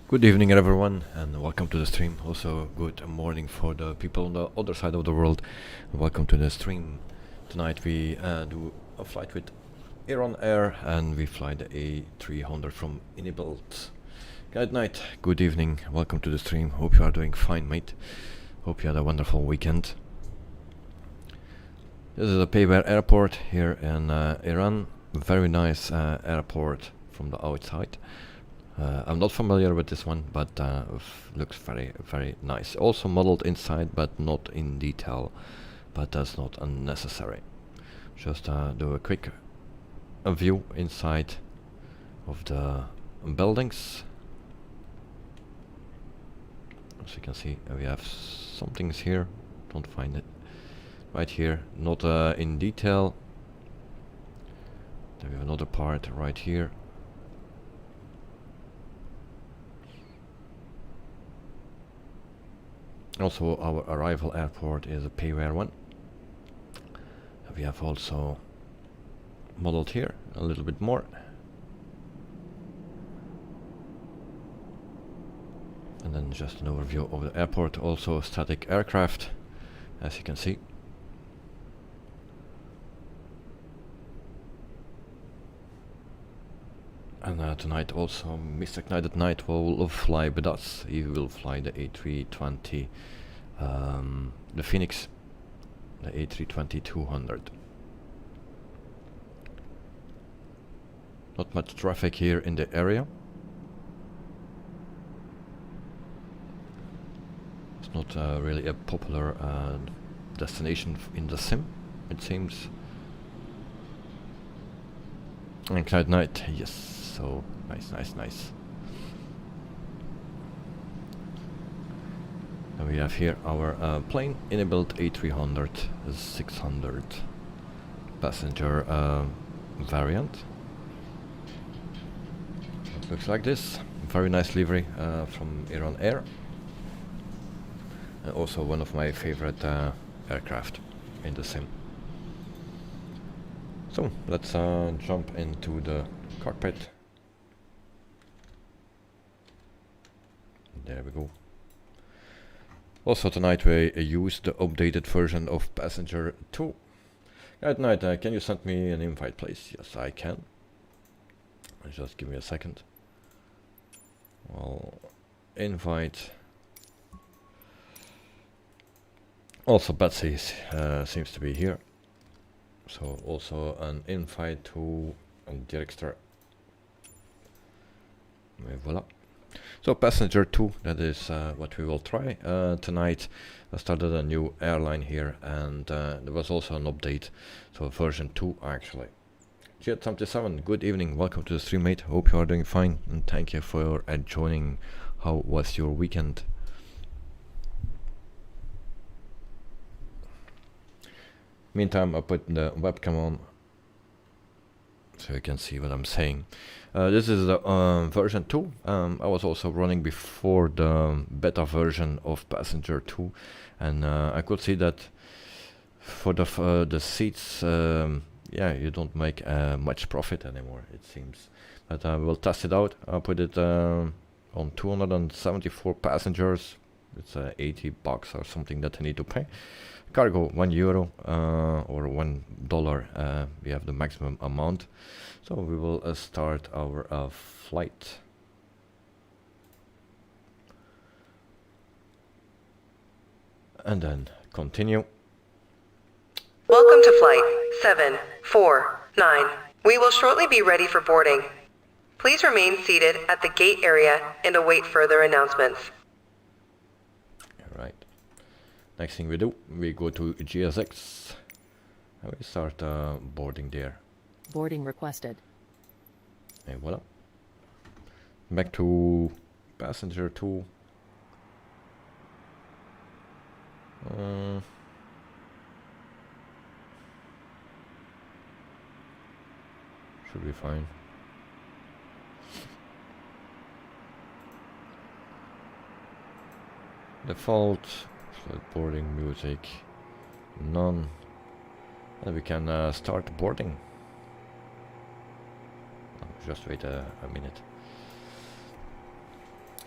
Good evening everyone and welcome to the stream. Also good morning for the people on the other side of the world. Welcome to the stream. Tonight we do a flight with Iran Air and we fly the A300 from inibuilds. Good night, good evening, welcome to the stream. Hope you are doing fine, mate. Hope you had a wonderful weekend. This is a Payber airport here in Iran. Very nice airport from the outside. I'm not familiar with this one, but looks very nice. Also modeled inside, but not in detail. But that's not unnecessary. Just do a quick view inside of the buildings. As you can see, we have some things here. Don't find it right here. Not in detail. Then we have another part right here. Also, our arrival airport is a Payber one. We have also modeled here a little bit more. And then just an overview of the airport, also static aircraft, as you can see. And tonight also Mr. Knight at Night will fly with us. He will fly the A320, the Phoenix, the A320-200. Not much traffic here in the area. It's not really a popular destination in the sim, it seems. And Knight Night, yes. So nice. And we have here our plane, inibuilds A300 600 passenger variant. It looks like this. Very nice livery from Iran Air. And also one of my favorite aircraft in the sim. So let's jump into the cockpit. There we go. Also tonight we use the updated version of Passenger 2. At night, can you send me an invite please? Yes, I can. Just give me a second. I'll invite. Also Betsy seems to be here. So also an invite to Director. Voila. So Passenger 2, that is what we will try tonight. I started a new airline here and there was also an update, so version 2 actually. Jet77, good evening, welcome to the stream, mate. Hope you are doing fine and thank you for joining. How was your weekend? Meantime, I put the webcam on so you can see what I'm saying. This is the version 2. I was also running before the beta version of Passenger 2 and I could see that for the seats, yeah, you don't make much profit anymore, it seems. But I will test it out. I'll put it on 274 passengers. It's $80 or something that I need to pay. Cargo €1 or $1. We have the maximum amount. So we will start our flight. And then continue. Welcome to flight 749. We will shortly be ready for boarding. Please remain seated at the gate area and await further announcements. Alright. Next thing we do, we go to GSX and we start boarding there. Boarding requested. And voila. Back to Passenger 2. Should be fine. Default, flight boarding, music, none. And we can start boarding. Just wait a minute.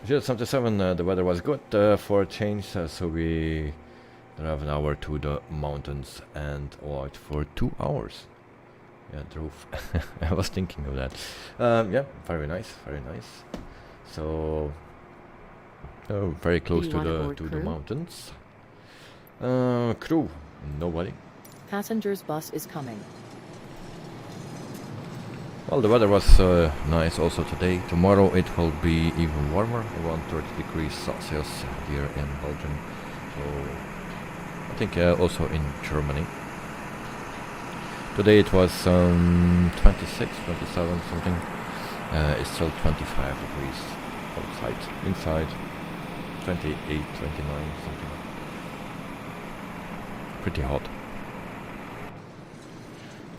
077, the weather was good for a change, so we drive an hour to the mountains and out for 2 hours. Yeah, drove. I was thinking of that. Yeah, very nice, very nice. So, very close to the mountains. Crew, nobody. Passengers bus is coming. Well, the weather was nice also today. Tomorrow it will be even warmer, around 30 degrees Celsius here in Belgium. So I think also in Germany. Today it was 26, 27 something. It's still 25 degrees outside. Inside 28, 29 something. Pretty hot.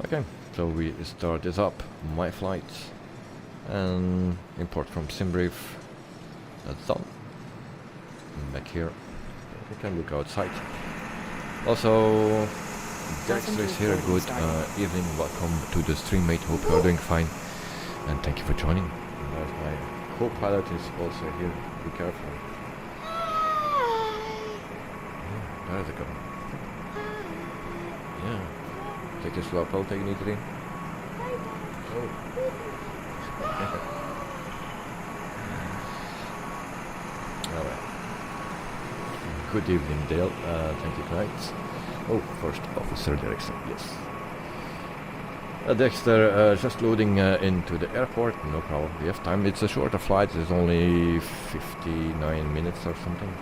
Okay. So we start this up, my flight, and import from SimBrief. That's done. Back here, we can look outside. Also, Dexter is here. Good evening, welcome to the stream, mate. Hope you are doing fine, and thank you for joining. And there's my co-pilot is also here. Be careful. Yeah, there's a couple. Yeah. Take it slow, I'll take it easy. Oh. Alright. Good evening, Dale. Thank you, guys. Oh, first officer Dexter, yes. Dexter, just loading into the airport, no problem. We have time. It's a shorter flight, it's only 59 minutes or something.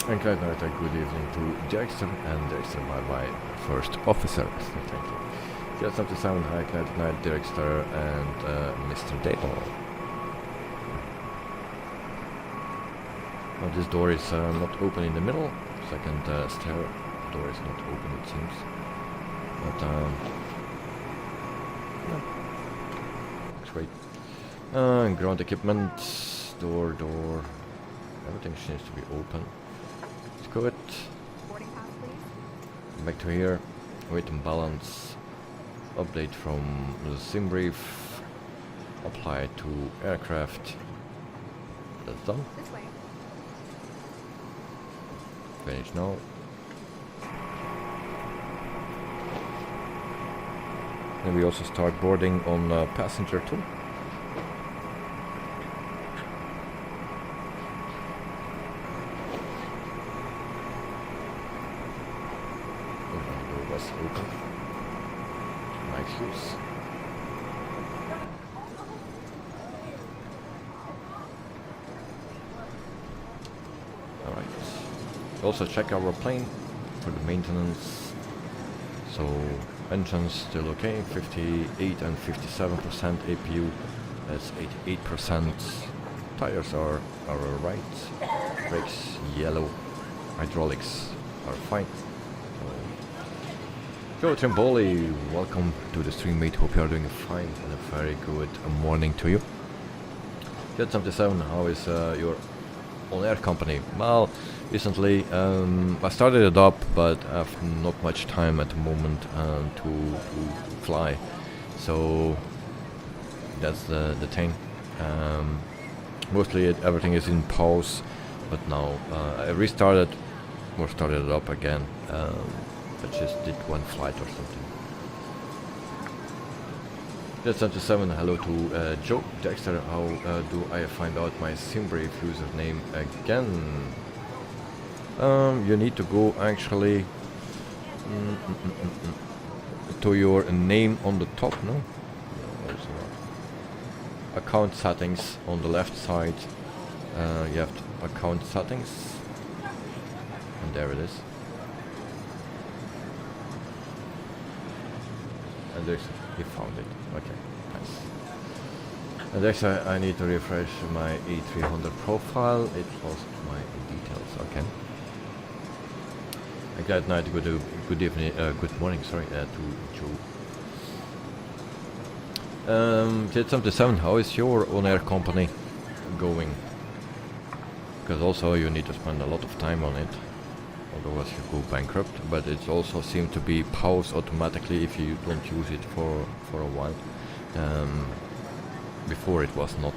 And good night and good evening to Jackson and Dexter, my first officer. Thank you. Just up to 7, hi, good night, Dexter and Mr. Dale. Well, this door is not open in the middle. Second stair door is not open, it seems. But no. That's great. Ground equipment, door. Everything seems to be open. Good. Back to here. Weight and balance. Update from the SimBrief. Apply to aircraft. That's done. This way. Finish now. Then we also start boarding on passenger 2. Open. Nice use. Alright. Also check our plane for the maintenance. So engines still okay, 58 and 57% APU, that's 88%. Tires are alright. Brakes yellow. Hydraulics are fine. Joe Trimboli, welcome to the stream, mate. Hope you are doing fine and a very good morning to you. Jet77, how is your on-air company? Well, recently I started it up, but I have not much time at the moment to fly. So that's the thing. Mostly everything is in pause, but now I restarted or started it up again. I just did one flight or something. Jet77, hello to Joe. Dexter, how do I find out my SimBrief username again? You need to go actually to your name on the top, no? Also not. Account settings on the left side. You have account settings. And there it is. And there's, you found it. Okay, nice. And actually, I need to refresh my A300 profile. It lost my details. Okay. Good night, good evening, good morning. Sorry, to Joe. Jet77, how is your on-air company going? Because also you need to spend a lot of time on it. otherwise you go bankrupt. But it also seems to be paused automatically if you don't use it for a while. Before it was not.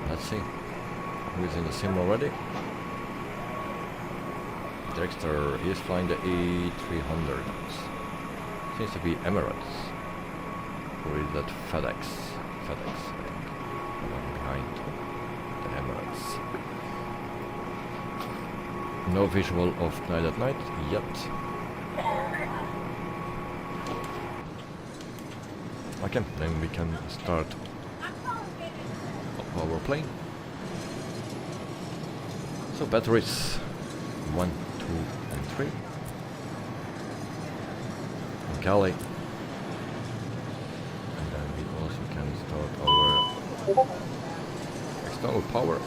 Let's see. Who's in the sim already? Dexter is flying the A300. Seems to be Emirates. Or is that FedEx? FedEx, I think. The one behind the Emirates. No visual of Night at Night yet. Okay, then we can start our plane. So batteries 1, 2 and 3. And galley. And then we also can start our external power.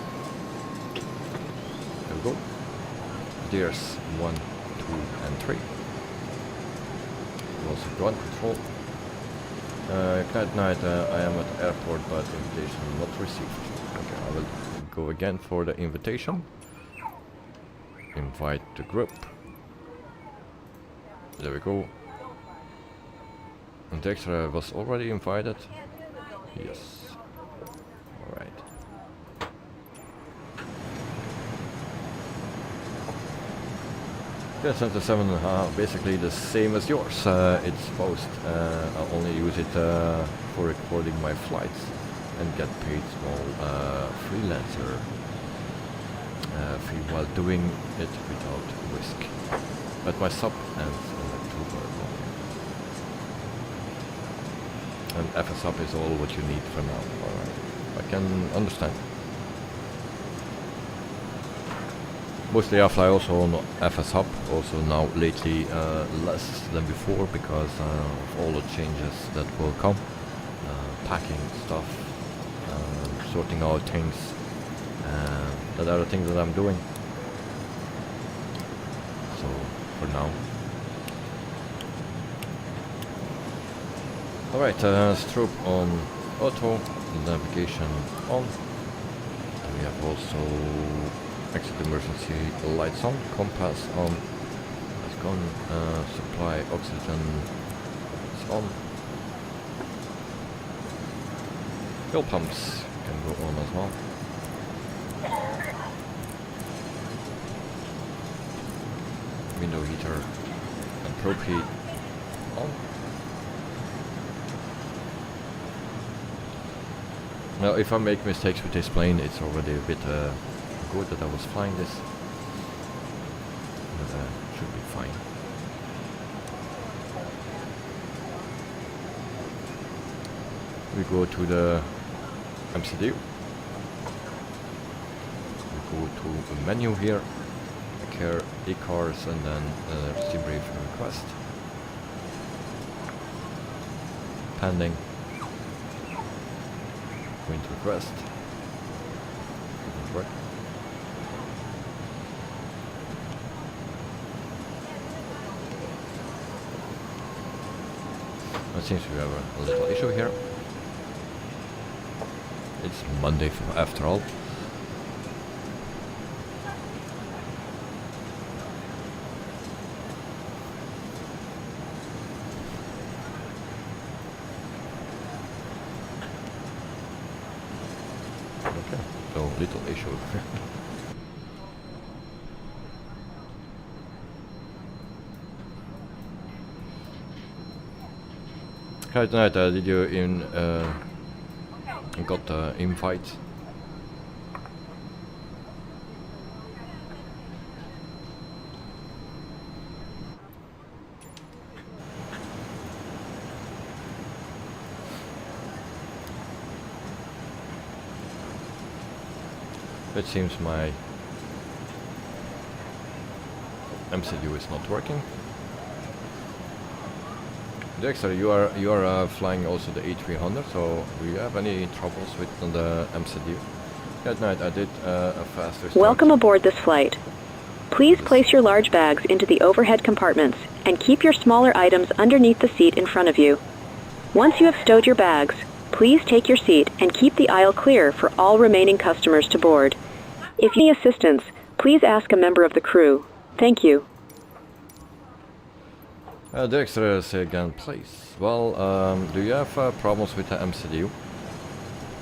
There we go. Gears 1, 2 and 3. Also ground control. Night, I am at the airport, but invitation not received. Okay, I will go again for the invitation. Invite the group. There we go. And Dexter was already invited. Yes. Alright. Yeah, Center 7, basically the same as yours. It's post. I only use it for recording my flights and get paid small freelancer fee while doing it without risk. But my sub ends in October. And FS sub is all what you need for now. Alright. I can understand. Mostly I fly also on FS Hub, also now lately less than before because of all the changes that will come. Packing stuff, sorting out things, that are the things that I'm doing. So, for now. Alright, strobe on auto, navigation on. And we have also exit emergency lights on, compass on, it's gone, supply oxygen, it's on. Fuel pumps can go on as well. Window heater and probe heat on. Now if I make mistakes with this plane, it's already a bit good that I was flying this, but should be fine. We go to the MCD. We go to the menu here, care e-cars, and then debrief request. Pending. Going to request. Didn't work. It seems we have a little issue here. It's Monday after all. Okay, so little issue. Right tonight, did you got the invite? It seems my MCU is not working. Dexter, you are flying also the A300, so do you have any troubles with the MCU? That night I did a fast restart. Welcome aboard this flight. Please place your large bags into the overhead compartments and keep your smaller items underneath the seat in front of you. Once you have stowed your bags, Please take your seat and keep the aisle clear for all remaining customers to board. If you need assistance, please ask a member of the crew. Thank you. Director, say again, please. Well, do you have problems with the MCU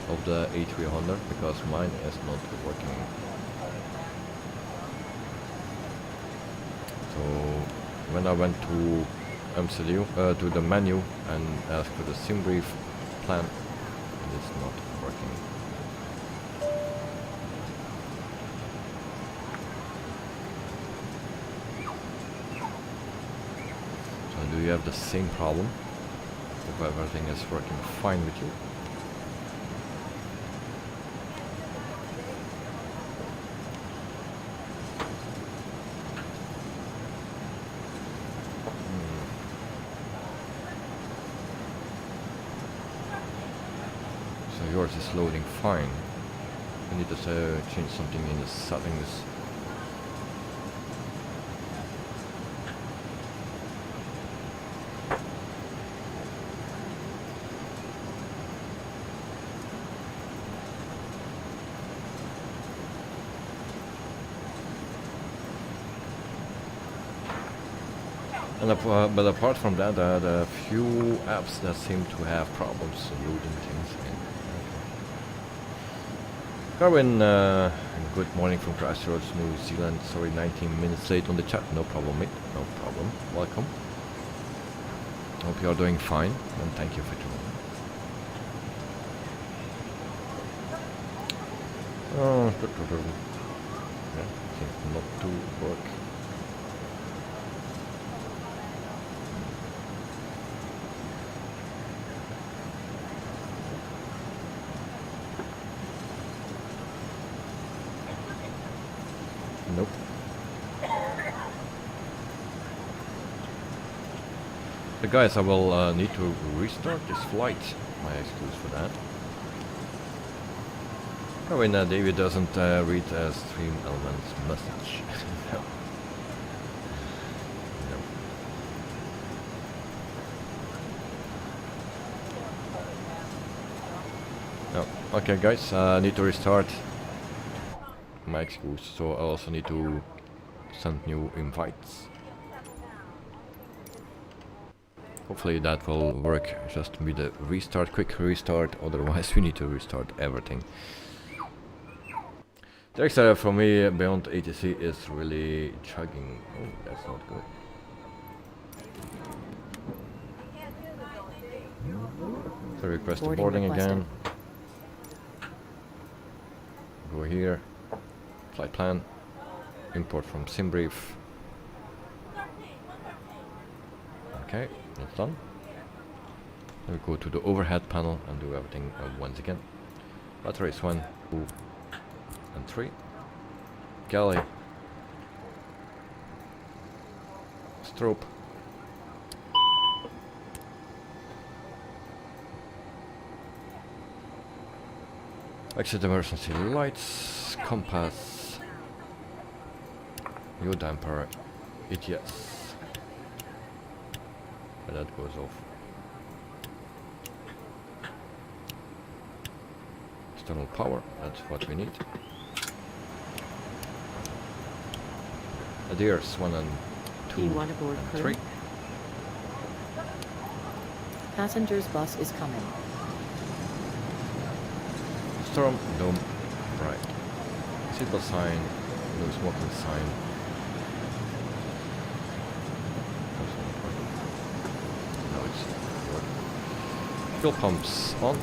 of the A300? Because mine is not working. So when I went to MCU, to the menu and asked for the sim brief plan, it is not working. So do you have the same problem? If everything is working fine with you? So yours is loading fine. I need to change something in the settings. And but apart from that, there are a few apps that seem to have problems loading things in. Carwin, good morning from Christchurch, New Zealand. Sorry, 19 minutes late on the chat. No problem, mate. No problem. Welcome. Hope you are doing fine, and thank you for joining. Oh, yeah, seems not to work. Nope. But guys, I will need to restart this flight. My excuse for that. Oh, when David doesn't read stream elements message. No. No. No. Okay, guys, I need to restart. My excuse, so I also need to send new invites. Hopefully that will work, just with a restart, quick restart, otherwise we need to restart everything. The extra for me beyond ATC is really chugging. Oh, that's not good. So request boarding again. Go here. Flight plan, import from SimBrief. Okay, that's done. Then we go to the overhead panel and do everything once again. Batteries 1, 2, and 3. Galley. Strobe. Exit emergency lights, compass. New damper, ETS, and that goes off. External power, that's what we need. Adheres 1 and 2 and 3. Passengers bus is coming. Storm, dome, right. Seatbelt sign, no smoking sign. Fuel pumps on.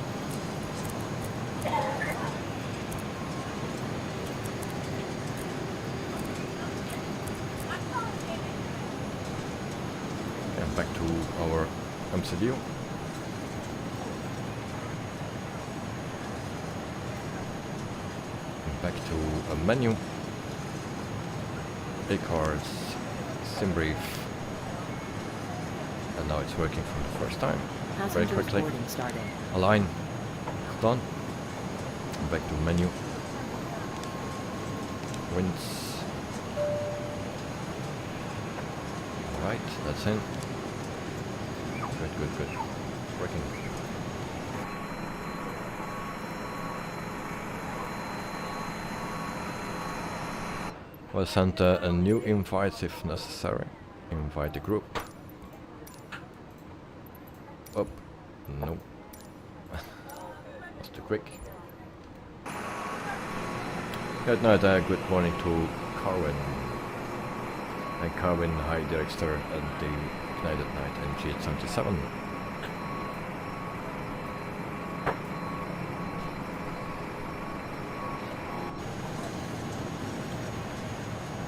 And back to our MCU. And back to a menu. A-cards, SimBrief. And now it's working for the first time. Very quickly. Align. Done. Back to menu. Winds. Alright, that's in. Good, good, good. Working. We'll send a new invites if necessary. Invite the group. Oh, no. That's too quick. Good night, good morning to Carwin. And Carwin, hi Director, and the Ignited Night and G877.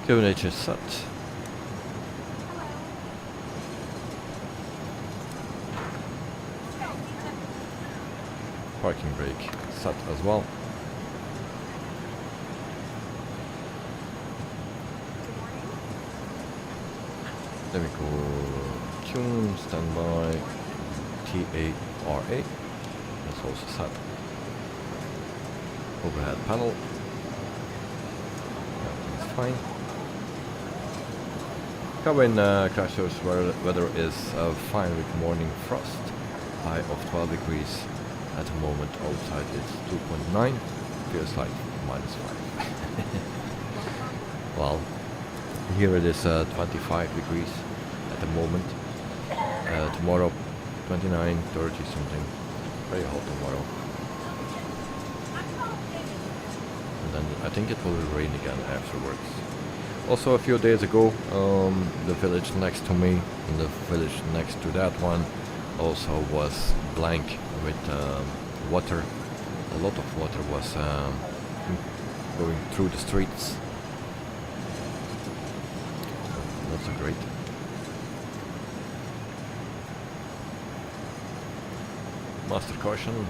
QNH is set. Parking brake set as well. There we go. Tune, standby, TARA. That's also set. Overhead panel. Everything's fine. Cabin crashers weather is fine with morning frost. High of 12 degrees. At the moment outside it's 2.9. Feels like -5. Well, here it is 25 degrees at the moment. Tomorrow 29, 30 something. Very hot tomorrow. And then I think it will rain again afterwards. Also a few days ago, the village next to me and the village next to that one also was blank with water. A lot of water was going through the streets. Not so great. Master caution.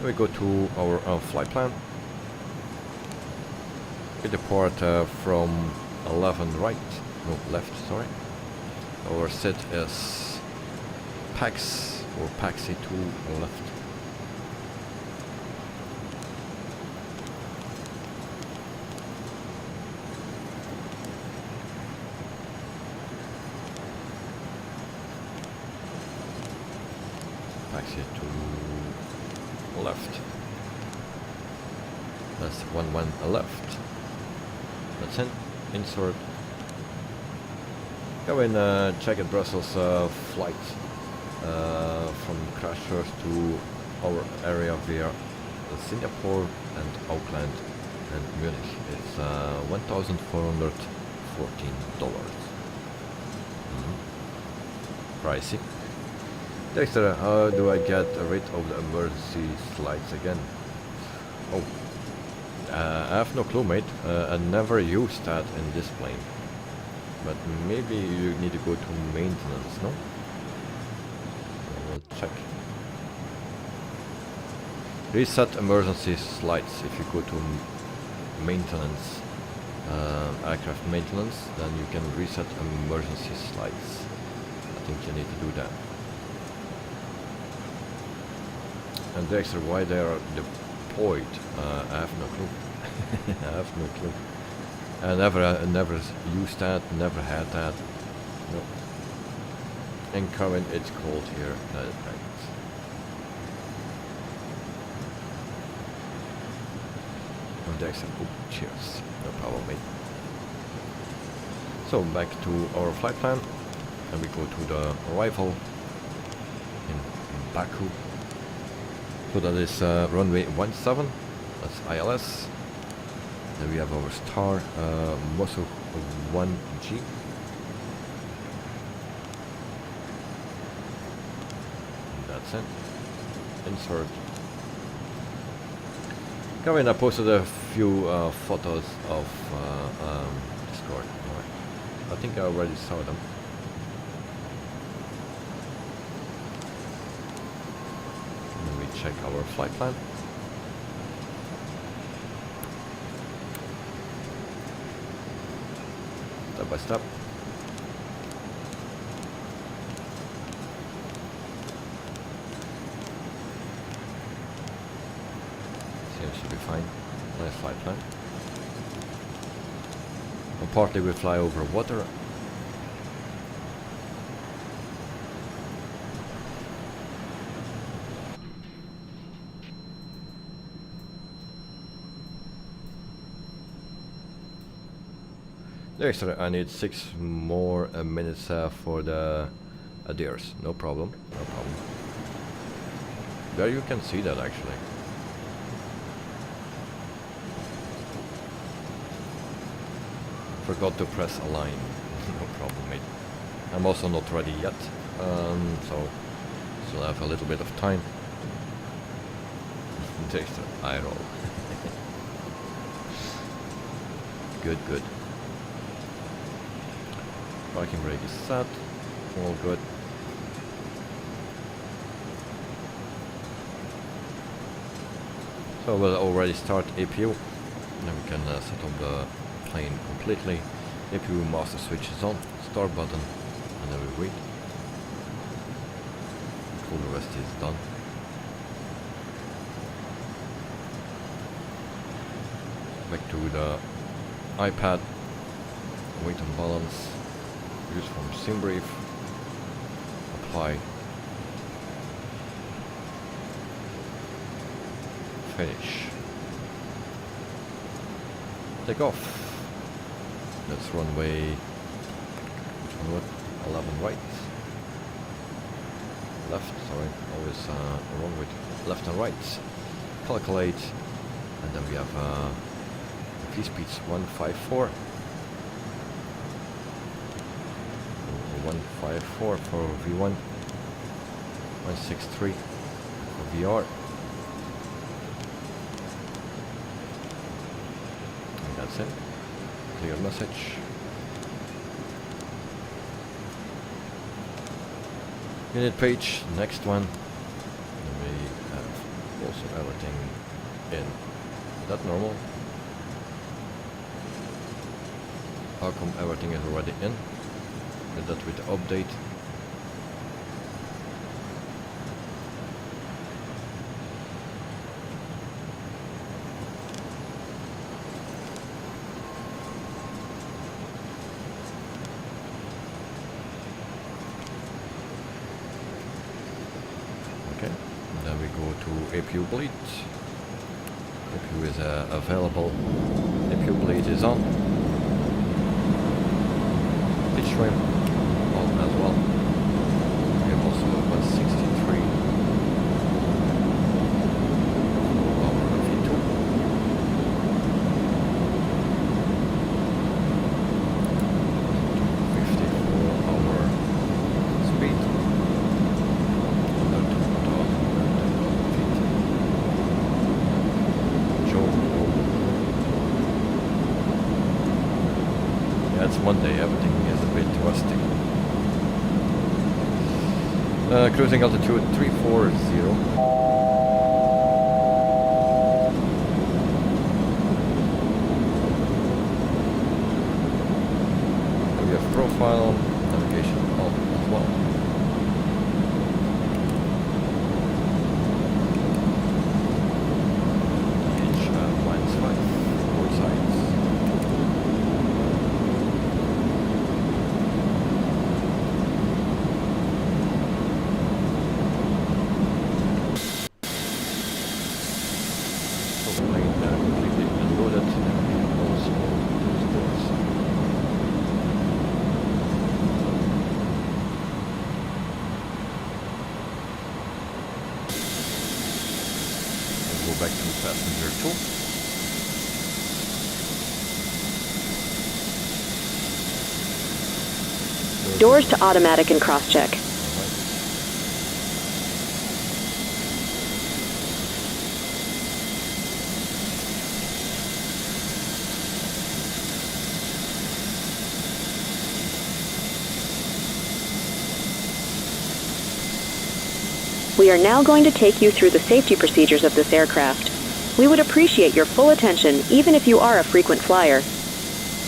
We go to our flight plan. We depart from 11 right, no left, sorry. Our set is PAX or PAXI to left. PAXI to left. That's 11 left. That's in. Insert. Go in, check at Brussels flight from crashers to our area via Singapore and Auckland and Munich. It's $1,414. Pricey. Dexter, how do I get rid of the emergency slides again? Oh. I have no clue, mate. I never used that in this plane. But maybe you need to go to maintenance, no? We'll check. Reset emergency slides. If you go to maintenance, aircraft maintenance, then you can reset emergency slides. I think you need to do that. And Dexter, why they are deployed? I have no clue. I have no clue. I never used that, never had that. No. And current it's called here. And Dexter, oh, cheers. No problem, mate. So back to our flight plan. And we go to the arrival in Baku. So that is runway 17, that's ILS. Then we have our star, Mosul 1G. And that's it. Insert. Kevin, I posted a few photos of Discord. I think I already saw them. Check our flight plan. Step by step. Seems to be fine. Nice flight plan. And partly we fly over water. Extra, I need 6 more minutes for the adheres. No problem, no problem. There you can see that actually. Forgot to press align. No problem, mate. I'm also not ready yet, so still have a little bit of time. Extra eye roll. Good, good. Parking brake is set. All good. So we'll already start APU. Then we can set up the plane completely. APU master switch is on. Start button. And then we wait. All the rest is done. Back to the iPad. Weight and balance. Use from SimBrief. Apply. Finish. Take off. That's runway. Which one? What? 11 right. Left. Sorry, always wrong with left and right. Calculate, and then we have V speeds 154. 154 for V1, 163 for VR, and that's it. Clear message. Unit page, next one. And we have also everything in. Is that normal? How come everything is already in? Did that with the update. Okay, and then we go to APU bleed. APU is available. APU bleed is on. Pitch trim on as well. We have also 163 our V2. Our speed. Under 2,000 feet. Joe. Yeah, it's Monday, everything is a bit rusty. Cruising altitude 340. We have profile, navigation on as well. H -5, 4 sides. Back to passenger 2. Doors to automatic and cross-check. We are now going to take you through the safety procedures of this aircraft. We would appreciate your full attention even if you are a frequent flyer.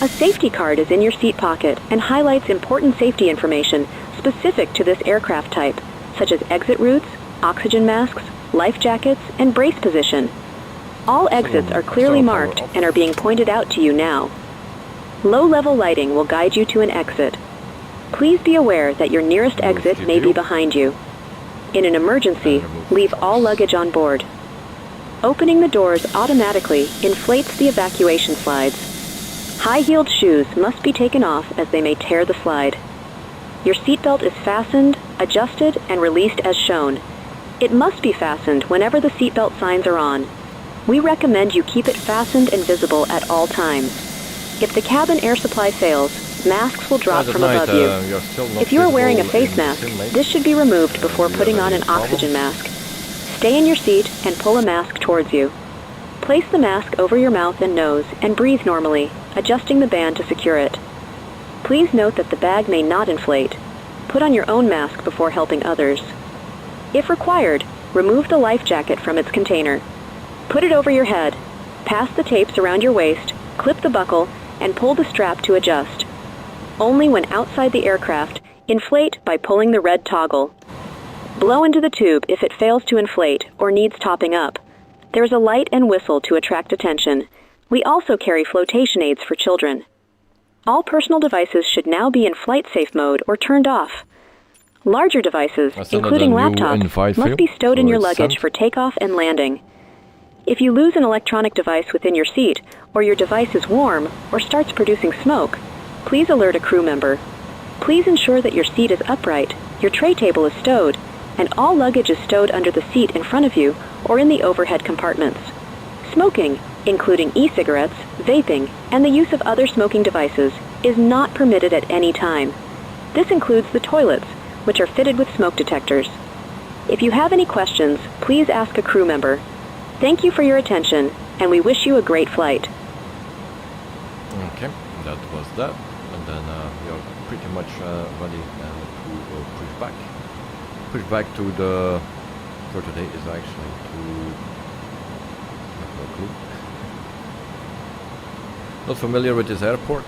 A safety card is in your seat pocket and highlights important safety information specific to this aircraft type, such as exit routes, oxygen masks, life jackets, and brace position. All exits are clearly marked and are being pointed out to you now. Low-level lighting will guide you to an exit. Please be aware that your nearest exit may be behind you. In an emergency, leave all luggage on board. Opening the doors automatically inflates the evacuation slides. High-heeled shoes must be taken off as they may tear the slide. Your seatbelt is fastened, adjusted, and released as shown. It must be fastened whenever the seatbelt signs are on. We recommend you keep it fastened and visible at all times. If the cabin air supply fails, masks will drop from above you. If you are wearing a face mask, this should be removed before putting on an oxygen mask. Stay in your seat and pull a mask towards you. Place the mask over your mouth and nose and breathe normally, adjusting the band to secure it. Please note that the bag may not inflate. Put on your own mask before helping others. If required, remove the life jacket from its container. Put it over your head. Pass the tapes around your waist, clip the buckle, and pull the strap to adjust. Only when outside the aircraft, inflate by pulling the red toggle. Blow into the tube if it fails to inflate or needs topping up. There is a light and whistle to attract attention. We also carry flotation aids for children. All personal devices should now be in flight safe mode or turned off. Larger devices, including laptops, must be stowed in your luggage for takeoff and landing. If you lose an electronic device within your seat, or your device is warm or starts producing smoke, please alert a crew member. Please ensure that your seat is upright, your tray table is stowed, and all luggage is stowed under the seat in front of you or in the overhead compartments. Smoking, including e-cigarettes, vaping, and the use of other smoking devices, is not permitted at any time. This includes the toilets, which are fitted with smoke detectors. If you have any questions, please ask a crew member. Thank you for your attention, and we wish you a great flight. Okay, that was that. And then we are pretty much ready to push back. Push back to the... for today is actually to... I have no clue. Not familiar with this airport.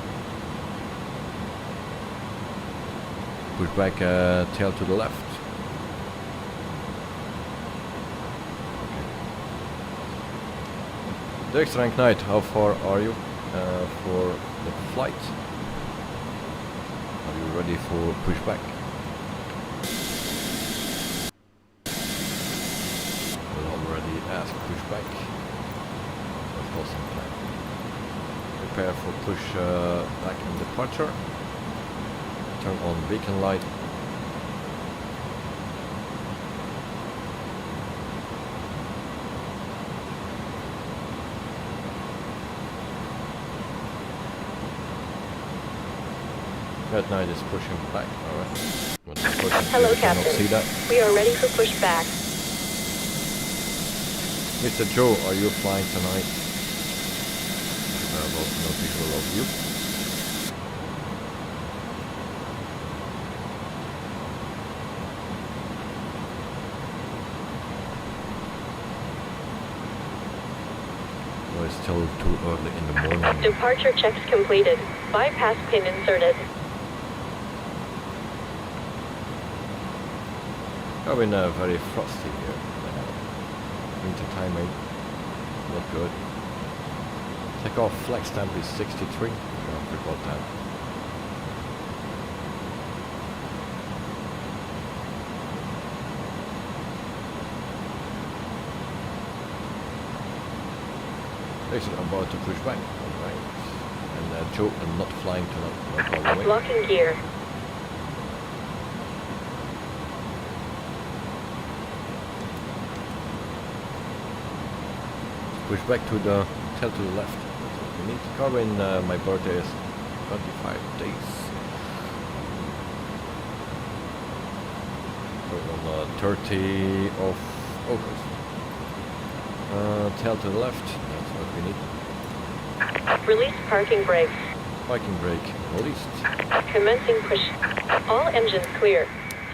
Push back tail to the left. The extra rank Knight, how far are you for the flight? Are you ready for pushback? We'll already ask pushback. Of course, prepare for push back in departure. Turn on beacon light. Red Knight is pushing back, alright. Hello, Captain. See that. We are ready for pushback. Mr. Joe, are you flying tonight? Well, no visual of you. Well, it's still too early in the morning. Departure checks completed. Bypass pin inserted. I've been very frosty here. Winter time, mate. Not good. Takeoff flex temp is 63. Don't report that. Actually, I'm about to push back. Alright. And Joe, I'm not flying tonight. Not all the way. Locking gear. Push back to the tail to the left. That's what we need. Carvin, my birthday is 25 days. So on the 30th of August. Tail to the left. That's what we need. Release parking brakes. Parking brake released. Commencing push. All engines clear.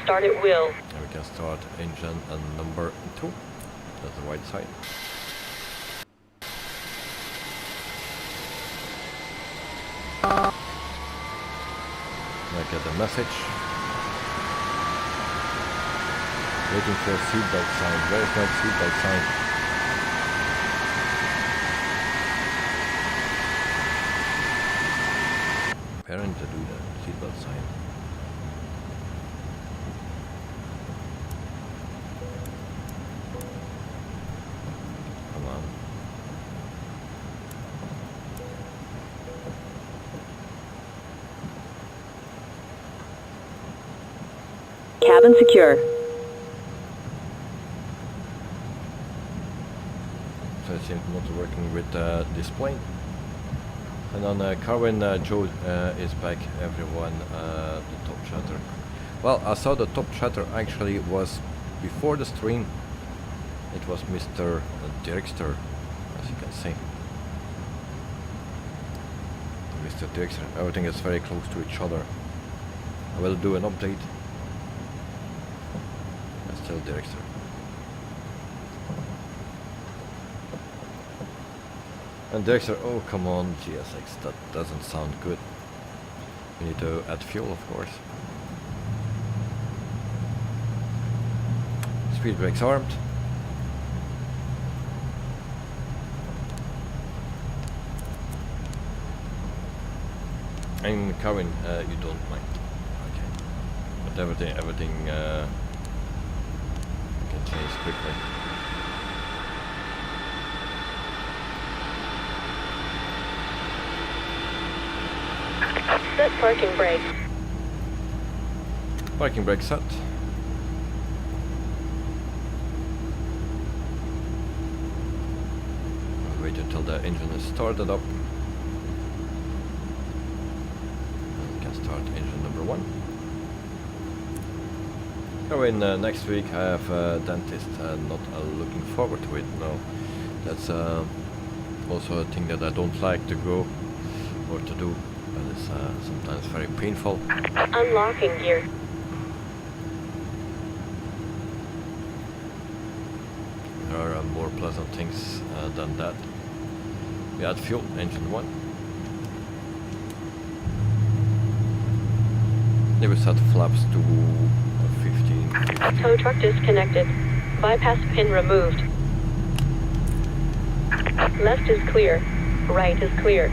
Start at will. And we can start engine number 2. That's the right side. I get the message. Waiting for a seatbelt sign. Where is my seatbelt sign? Parent to do the seatbelt sign. Come on. cabin secure. So it seems not working with this plane. And on Carwin, Joe is back, everyone, the top chatter. Well, I saw the top chatter actually was before the stream. It was Mr. Dirkster, as you can see. Mr. Dirkster, everything is very close to each other. I will do an update. Still Dirkster. And Dirkster, oh come on, GSX, that doesn't sound good. We need to add fuel, of course. Speed brakes armed. And Carwin, you don't mind. Okay. But everything can change quickly. Set parking brake. Parking brake set. I'll wait until the engine is started up. And we can start engine number 1. So in next week I have a dentist, not looking forward to it, no. That's also a thing that I don't like to go or to do. But it's sometimes very painful. Unlocking gear. There are more pleasant things than that. We add fuel, engine 1. They will set flaps to 15. Tow truck disconnected. Bypass pin removed. Left is clear. Right is clear.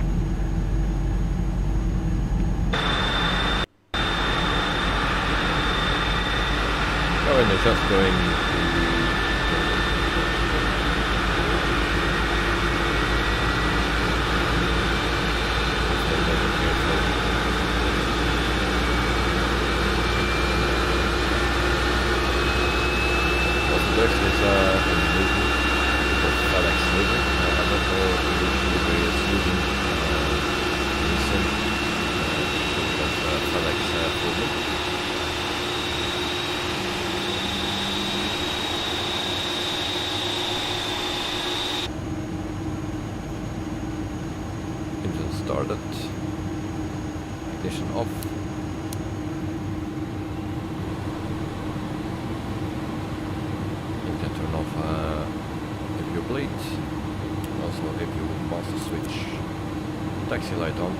Oh, and they're just going to... This is moving, because FedEx moving. I don't know if he is moving recent, because FedEx moving. Engine started, ignition off. Turn off if you bleed, also if you master switch. Taxi light on.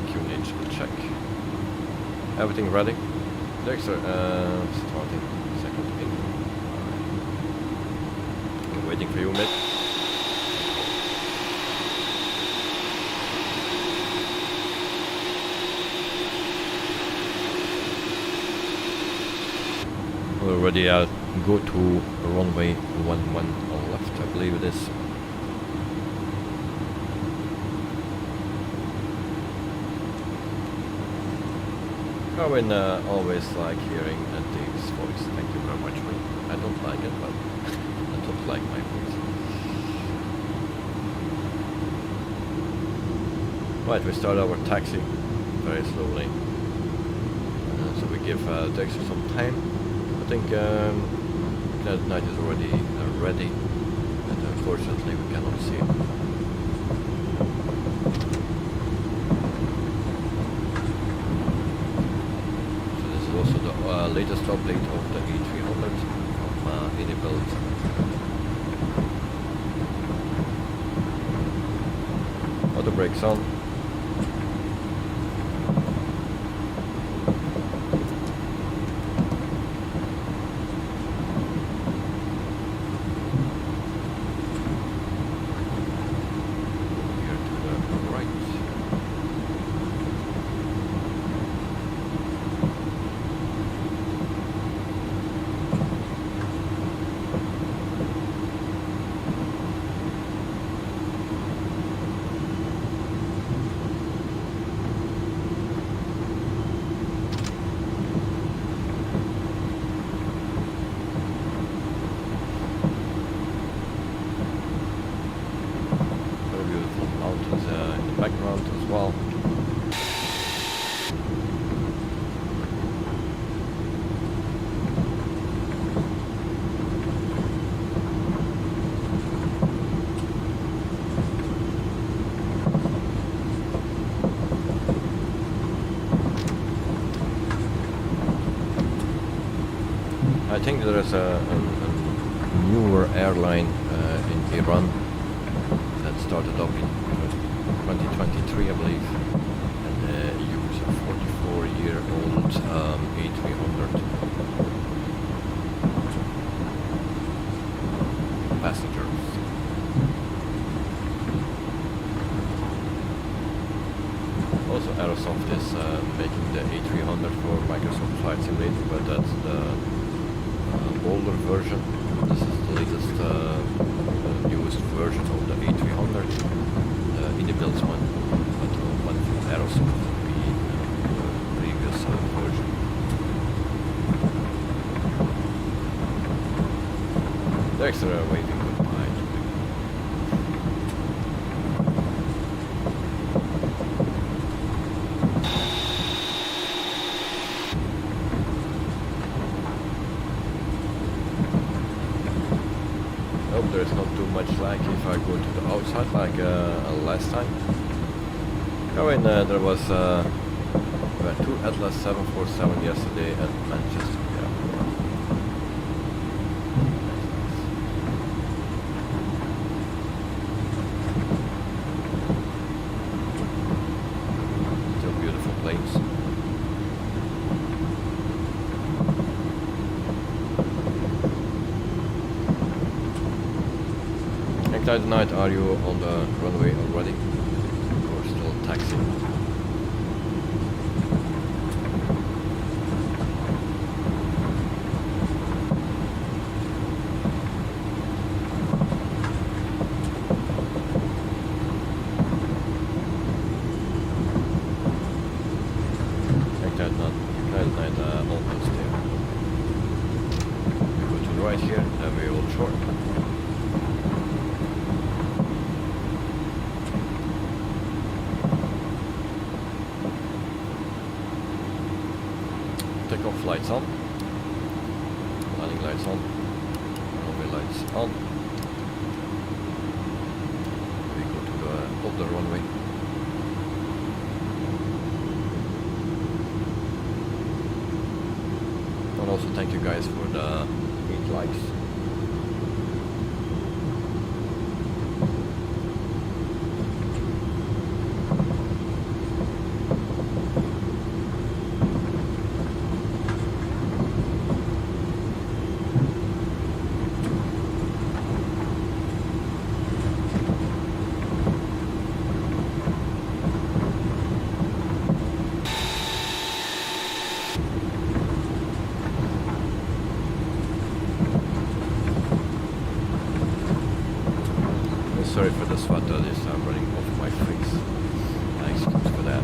QNH check. Everything ready. Dexter, starting second engine. I'm waiting for you, mate. Already go to runway 11 on left, I believe it is. Carwin, always like hearing Dave's voice. Thank you very much, mate. I don't like it, but I don't like my voice. Right, we start our taxi very slowly. So we give Dexter some time. I think Kinetic Knight is already ready, but unfortunately we cannot see him. So this is also the latest update of the A300 from inibuilds. Auto brakes on. engines in the background as well. I think there is a newer airline in Iran that started up in 2023, I believe, and used a 44-year-old A300 passengers. Also, Aerosoft is making the A300 for Microsoft Flight Simulator, but that's the older version. This is the latest, newest version of the A300, the inibuilds one, but one from Aerosoft will be the previous version. Thanks for waving goodbye to me. Hope there is not too much lag if I go to the outside like last time. Oh, and there was two Atlas 747 yesterday at Manchester. Yeah. Still beautiful planes. Tonight, are you on the runway already? Or still taxiing? Tonight, almost there. We go to the right here, then we will short. Takeoff lights on, landing lights on, runway lights on. We go to the older runway. And also thank you guys for the 8 likes. Sorry for the sweat, this I'm running off my face. Excuse for that.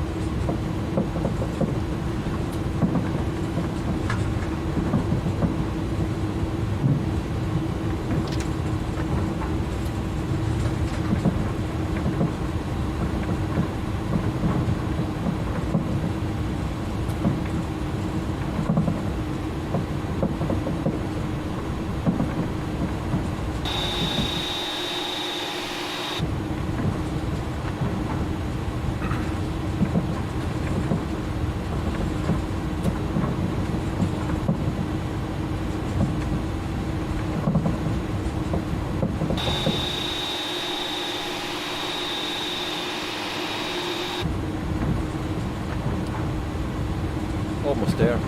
Almost there. We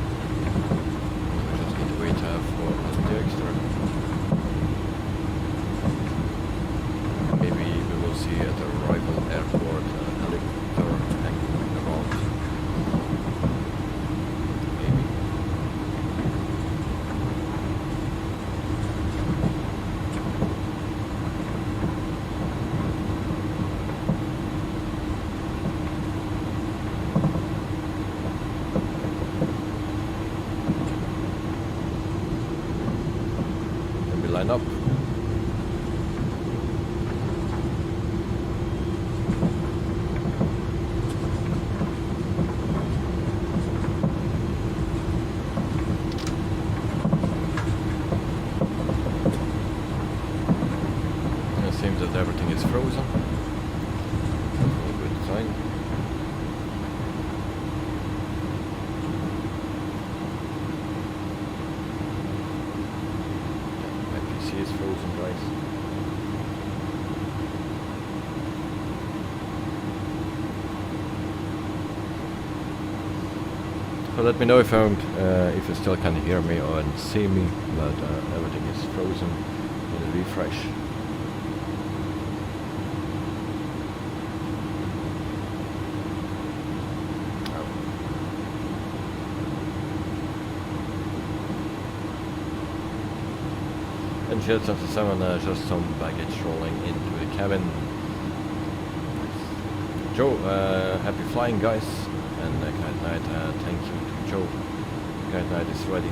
just need to wait for the extra. Maybe we will see at the arrival airport helicopter hanging around. Maybe. everything is frozen. That's a good sign. Yeah, my PC is frozen, guys. So let me know if you still can hear me or see me, but everything is frozen. Let me refresh. And Jet 77, just some baggage rolling into the cabin. Joe, happy flying, guys, and good night. Thank you to Joe. Good night is ready.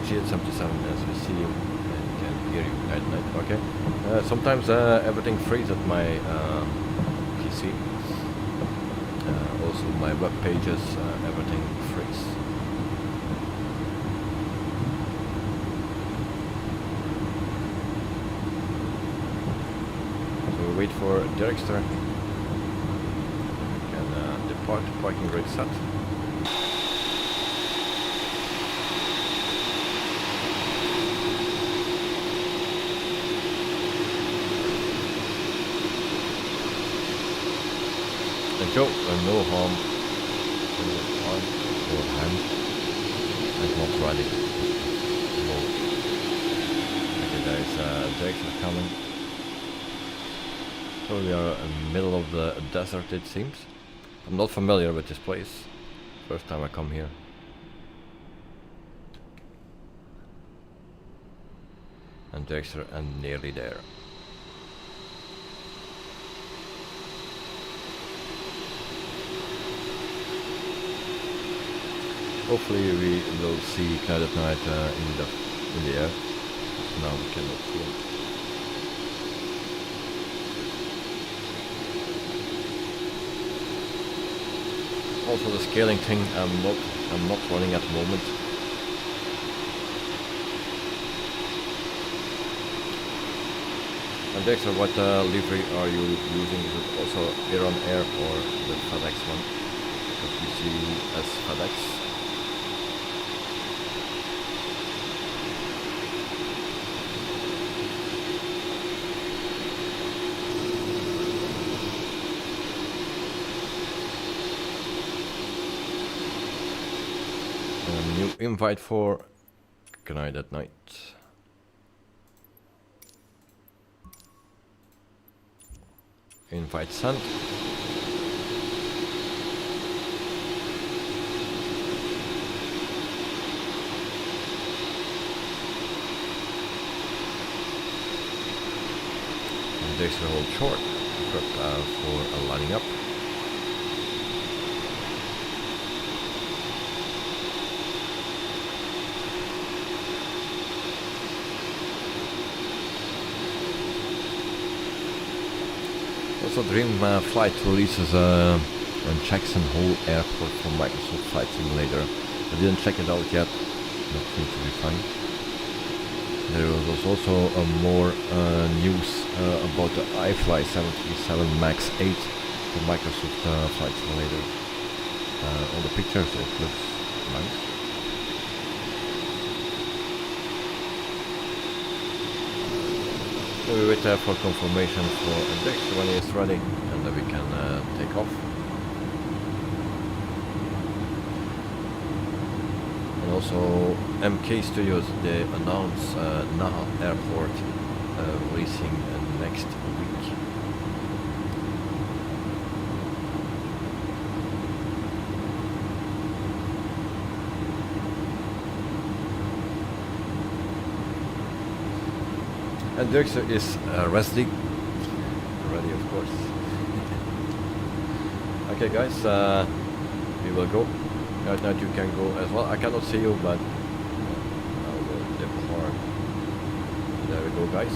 Jet 77, as we see you and can hear you. Good night. Okay. Sometimes everything freezes at my PC. Also my web pages, everything freezes. Wait for Derrickster. We can depart. Parking grid set. And Joe, no harm in the arm or hand, and not ready. Okay, there is Derrickster coming. So we are in the middle of the desert, it seems. I'm not familiar with this place. First time I come here. And Dexter, and nearly there. Hopefully we will see Cloud at Night in the air. Now we cannot see him. Also the scaling thing, I'm not running at the moment. And Dexter, what livery are you using? Is it also Air on Air or the FedEx one? Because we see as FedEx. New invite for Good Night at Night. Invite sent. And this will hold short for lining up. Also, Dream Flight releases a Jackson Hole Airport for Microsoft Flight Simulator. I didn't check it out yet. That seems to be fine. There was also more news about the iFly 737 MAX 8 for Microsoft Flight Simulator. On the pictures it looks nice. So we wait for confirmation for Index when he is ready, and then we can take off. And also MK Studios, they announce Naha Airport racing next week. And Dirkse is ready, of course. Okay guys, we will go. Right now you can go as well. I cannot see you, but I will depart. There we go guys.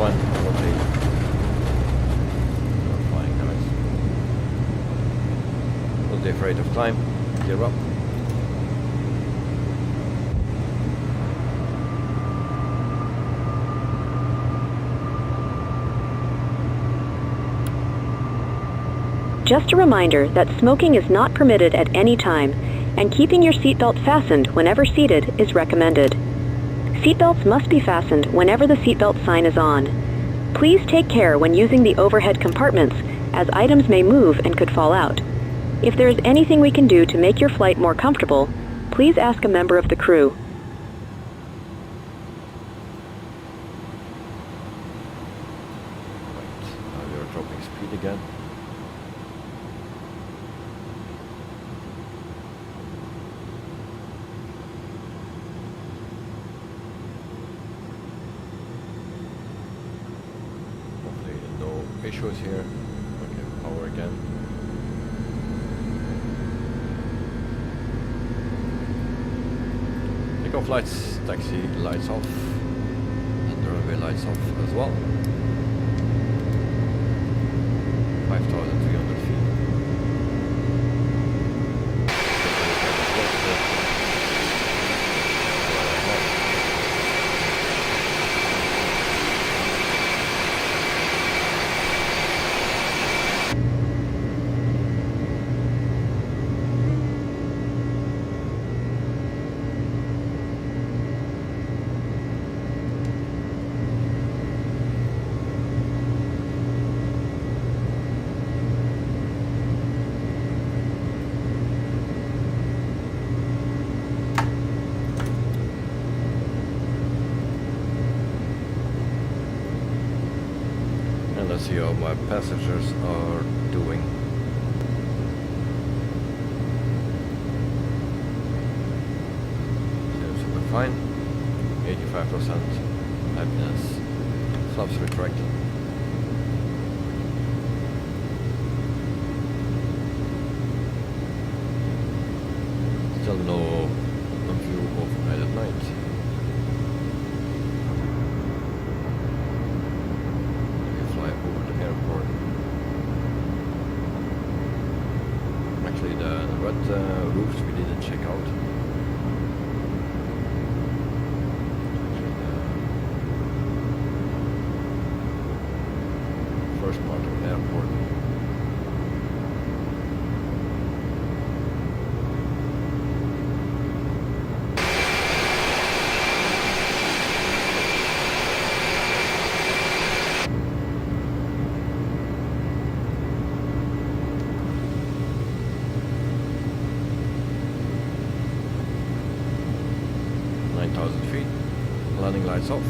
one, rotate. We're flying, guys. What's the rate of climb? 0. Just a reminder that smoking is not permitted at any time, and keeping your seatbelt fastened whenever seated is recommended. Seatbelts must be fastened whenever the seatbelt sign is on. Please take care when using the overhead compartments, as items may move and could fall out. If there is anything we can do to make your flight more comfortable, please ask a member of the crew. Right, now we are dropping speed again. Issues here. Okay, power again. Takeoff lights, taxi lights off, and the runway lights off as well. 5,300 feet. Let's see how my passengers are doing. Seems to be fine. 85% happiness. Flaps retracting. Still no view overhead at night. Actually, the red roofs we didn't check out. Actually, the first part of the airport. Landing lights off.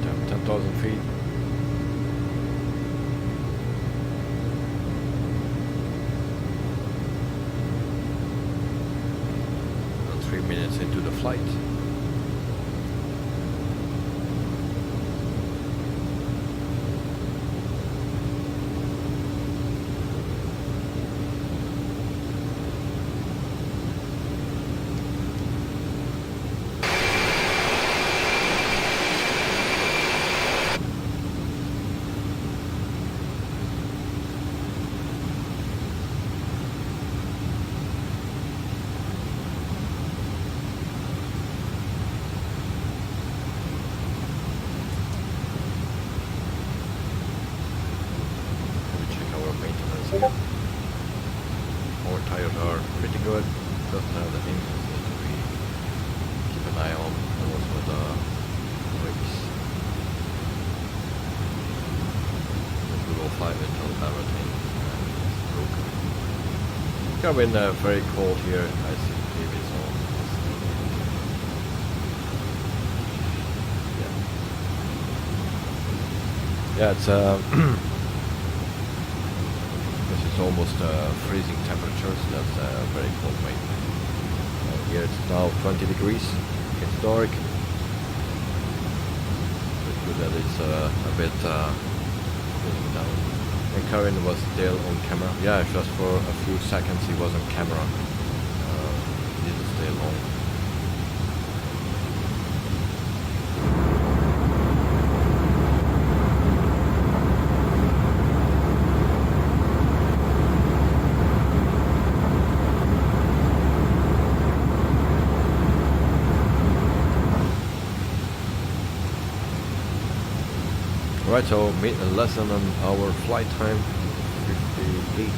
Down 10,000 feet. Minutes into the flight. Our tires are pretty good, just the engines need to be keep an eye on, and also the brakes. We will fly until everything is broken. It's gonna be very cold here. I see TV on. Yeah, it's It's almost freezing temperatures. That's very cold, mate. Here it's now 20 degrees. It's dark. It's good that it's a bit cooling down. And Karin was still on camera. Yeah, just for a few seconds he was on camera. He didn't stay long. Right, so less than an hour flight time, 58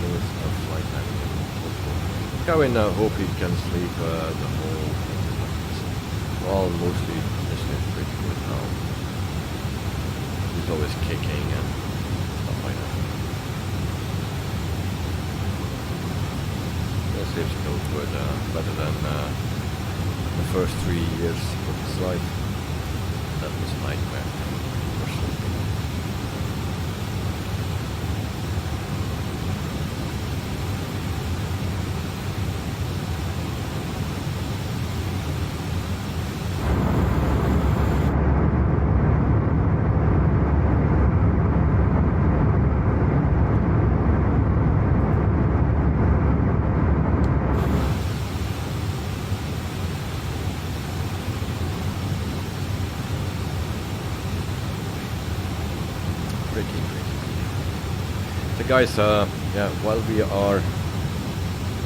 minutes of flight time. Kevin, hope he can sleep the whole night. Well, mostly he sleeps pretty good now. He's always kicking and stuff like that. He sleeps still good, better than the first 3 years of his life. That was a nightmare. So guys, yeah, while we are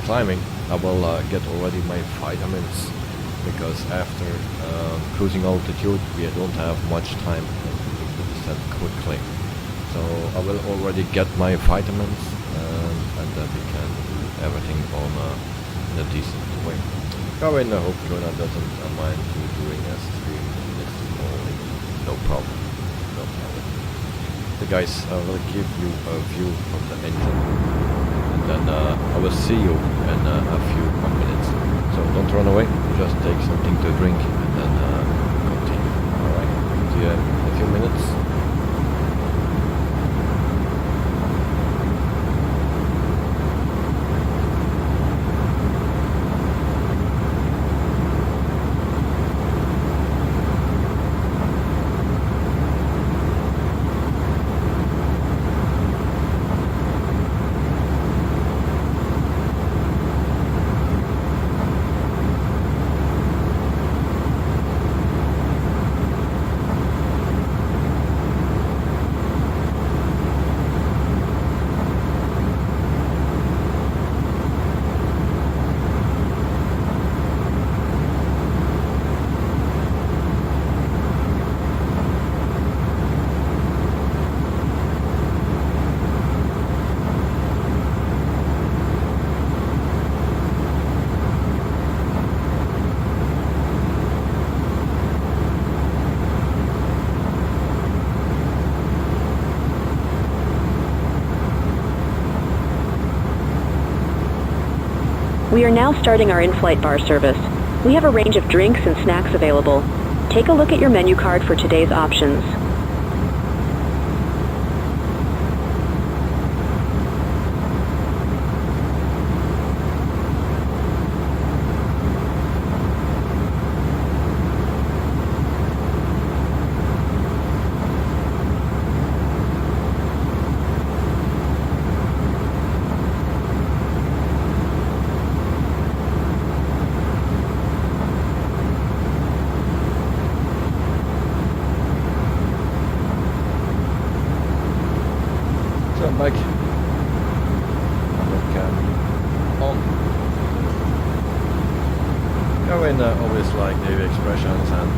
climbing, I will get already my vitamins, because after cruising altitude we don't have much time to descend quickly. So I will already get my vitamins, and then we can do everything on in a decent way. Karin, I hope Jonah doesn't mind you doing a stream this morning. No problem. No problem. So guys, I will give you a view from the engine, and then I will see you in a few minutes. So don't run away, just take something to drink and then continue. Alright, see you in a few minutes. We are now starting our in-flight bar service. We have a range of drinks and snacks available. Take a look at your menu card for today's options. Back. Webcam on. Karin always like the expressions and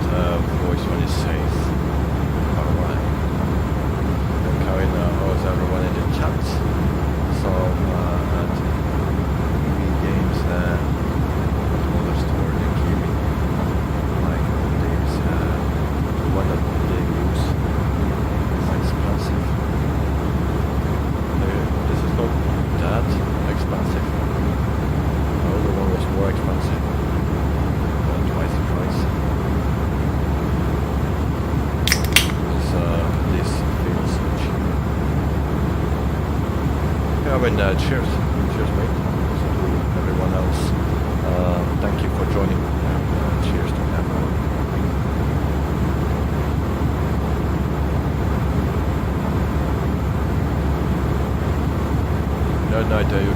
voice when he says alright. And Karin owes everyone in the chat. So at EV games, another store they keep like these the one that they use is expensive. This is not that expensive. The older one was more expensive. About twice the price. This feels cheap. Yeah, I mean, cheers. Cheers, mate. Also to everyone else.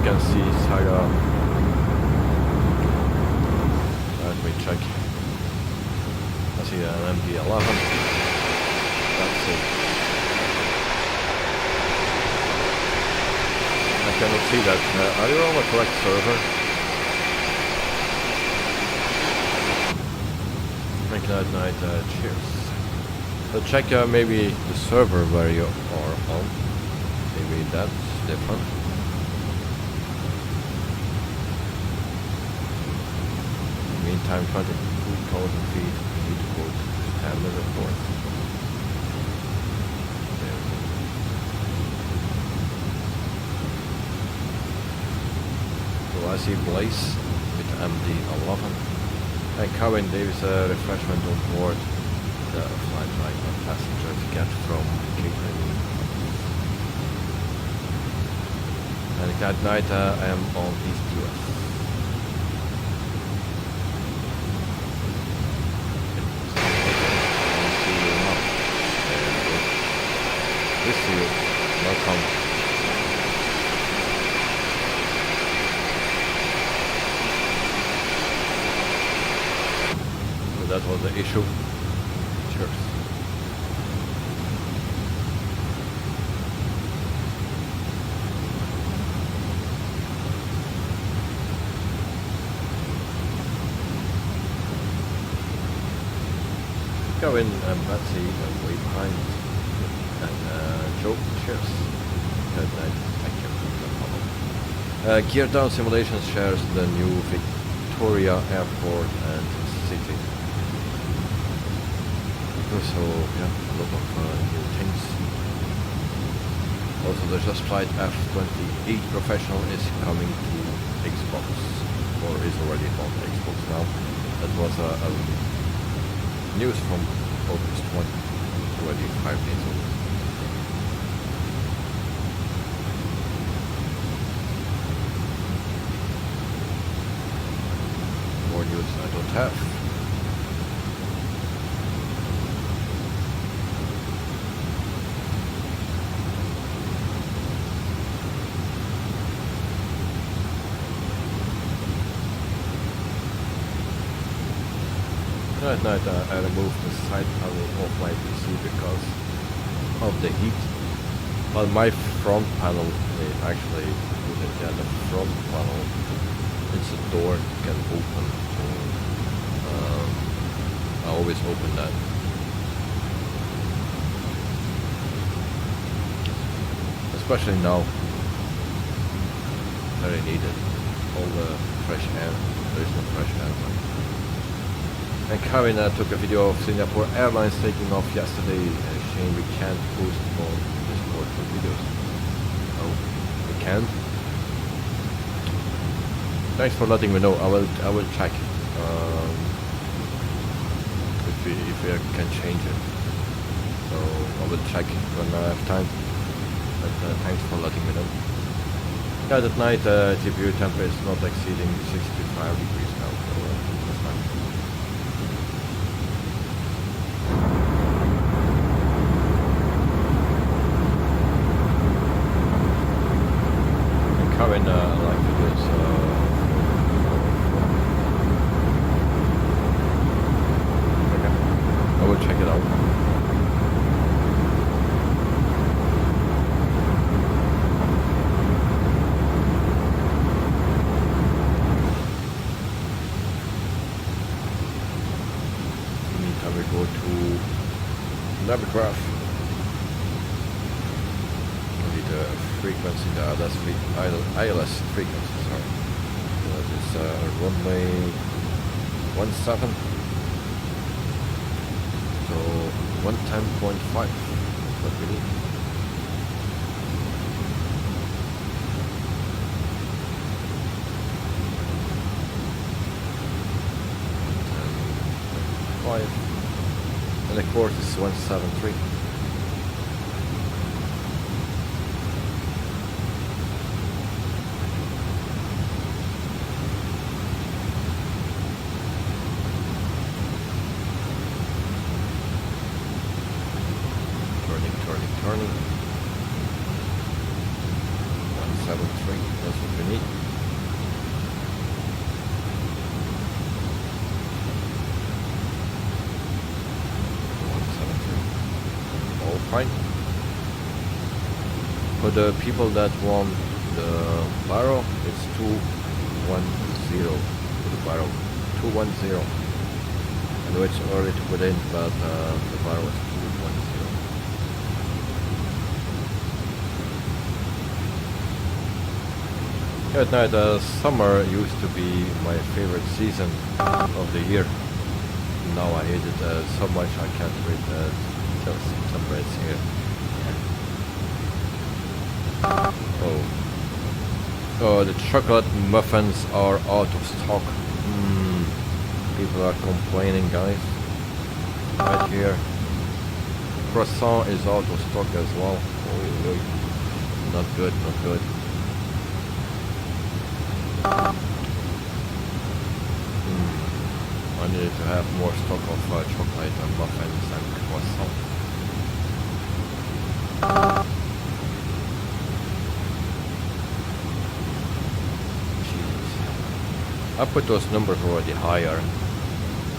can see Saga. Let me check. I see an MD11. That's it. I cannot see that. Are you on the correct server? Make that night. Cheers. So check maybe the server where you are on. Maybe that's different. Meantime, 22,000 feet. Need to go to standard report. There we go. So I see Blaze with MD11 and Cowen Davis refreshment on board the flight line and passengers get from Cape Town. And at night I am on East US. This is you. Welcome. So that was the issue. Cheers. Go in and Betsy way behind. And Joe, cheers. Good night. Thank you. No problem. Gear Down Simulations shares the new Victoria Airport and City. So yeah, a lot of new things. Also, the Just Flight F28 Professional is coming to Xbox, or is already on Xbox now. That was news from August 1, already 5 days old. More news I don't have. At night I removed the side panel of my PC because of the heat. But my front panel, actually, the front panel, it's a door you can open. So I always open that. Especially now. Very needed. All the fresh air. There is no fresh air. And Karen took a video of Singapore Airlines taking off yesterday. Shame we can't post on Discord for videos. Oh, we can't. Thanks for letting me know. I will check if we can change it. So I will check when I have time. But thanks for letting me know. Yeah, that night GPU temperature is not exceeding 65 degrees now. So that's fine. Karen, like videos, okay, I will check it out. In the meantime, we go to Navigraph. Frequency, the ILS frequency, sorry. That is runway 17. So 110.5 is what we need. And the course is 173. Turning. 173, that's what we need. fine. For the people that want the barrel, it's 210 for the barrel. 210. I know it's early to put in, but the barrel is 210. At night, summer used to be my favorite season of the year. Now I hate it so much I can't read just some breads here. Oh, the chocolate muffins are out of stock. People are complaining, guys. Right here. Croissant is out of stock as well. Oh, not good, not good. I needed to have more stock of chocolate and muffins and croissant. Jeez. I put those numbers already higher,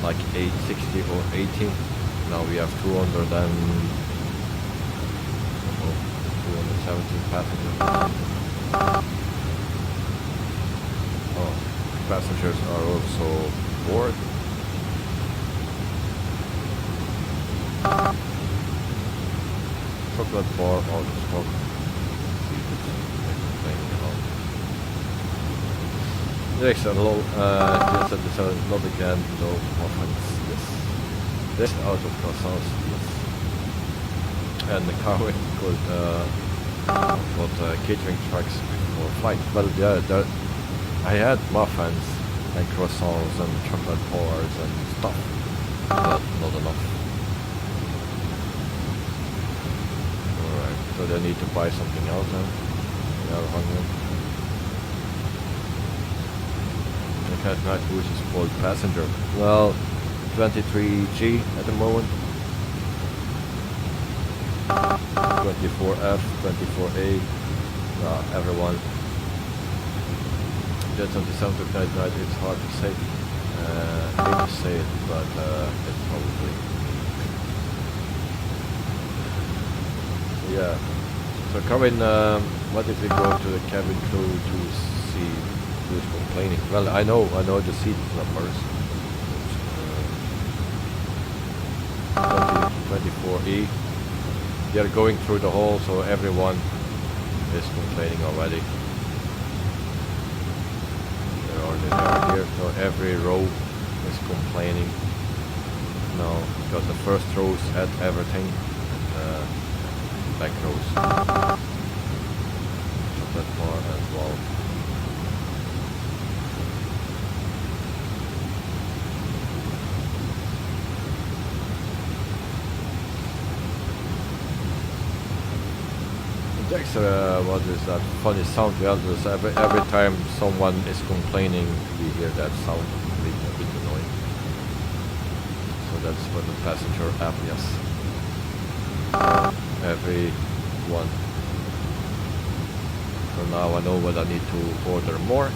like 860 or 80. Now we have 217 passengers. Oh, passengers are also bored. Chocolate bar out of stock. Next, low, yes, this not again, no muffins, yes. This out of croissants, yes. And the car got catering trucks before flight. Well, yeah, I had muffins and croissants and chocolate bars and stuff, but not enough. Alright, so they need to buy something else then. They are hungry. The cat night boost is called passenger. Well, 23G at the moment. 24F, 24A, everyone. Jet 27 to night night, it's hard to say. I hate to say it, but it's probably. Yeah. So Corinne, what if we go to the cabin crew to see who's complaining? Well, I know the seat numbers. 24E. They're going through the hall, so everyone is complaining already. They are here, so every row is complaining now because the first rows had everything, and back rows chocolate bar as well. Dexter, what is that funny sound? Well, every time someone is complaining, we hear that sound. It's a bit annoying. So that's for the passenger app, yes. Everyone. So now I know what I need to order more.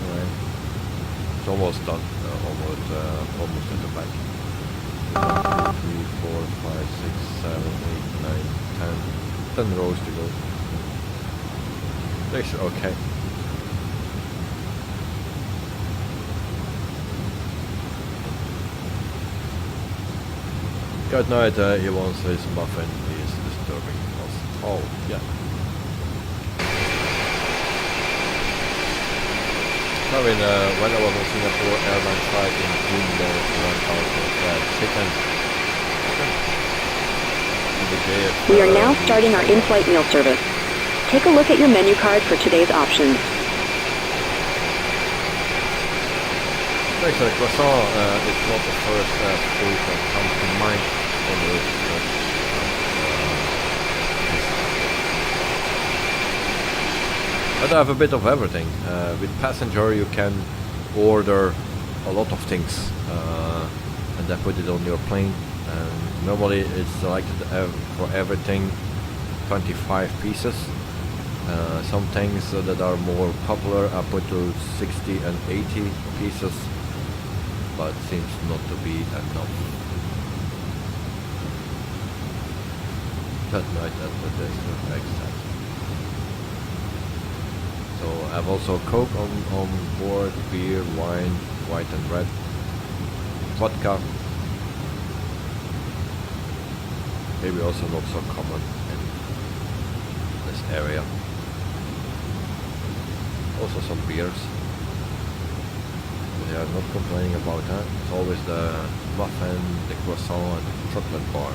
Alright. It's almost done. Almost at the back. 1, 2, 3, 4, 5, 6, 7, 8, 9, 10. 10 rows to go. Next, okay. Good night, he wants his muffin, he is disturbing us. Oh, yeah. I mean, when I was in Singapore airline flight in June, there was chicken. We are now starting our in-flight meal service. Take a look at your menu card for today's options. Actually, croissant is not the first food that comes to mind for me. But I have a bit of everything. With passenger you can order a lot of things and then put it on your plane. And normally it's selected for everything 25 pieces. Some things that are more popular I put to 60 and 80 pieces. but seems not to be enough. That night at the extent. So I have also Coke on board, beer, wine, white and red, vodka. Maybe also not so common in this area. Also some beers. They are not complaining about that. It's always the muffin, the croissant and the chocolate bar.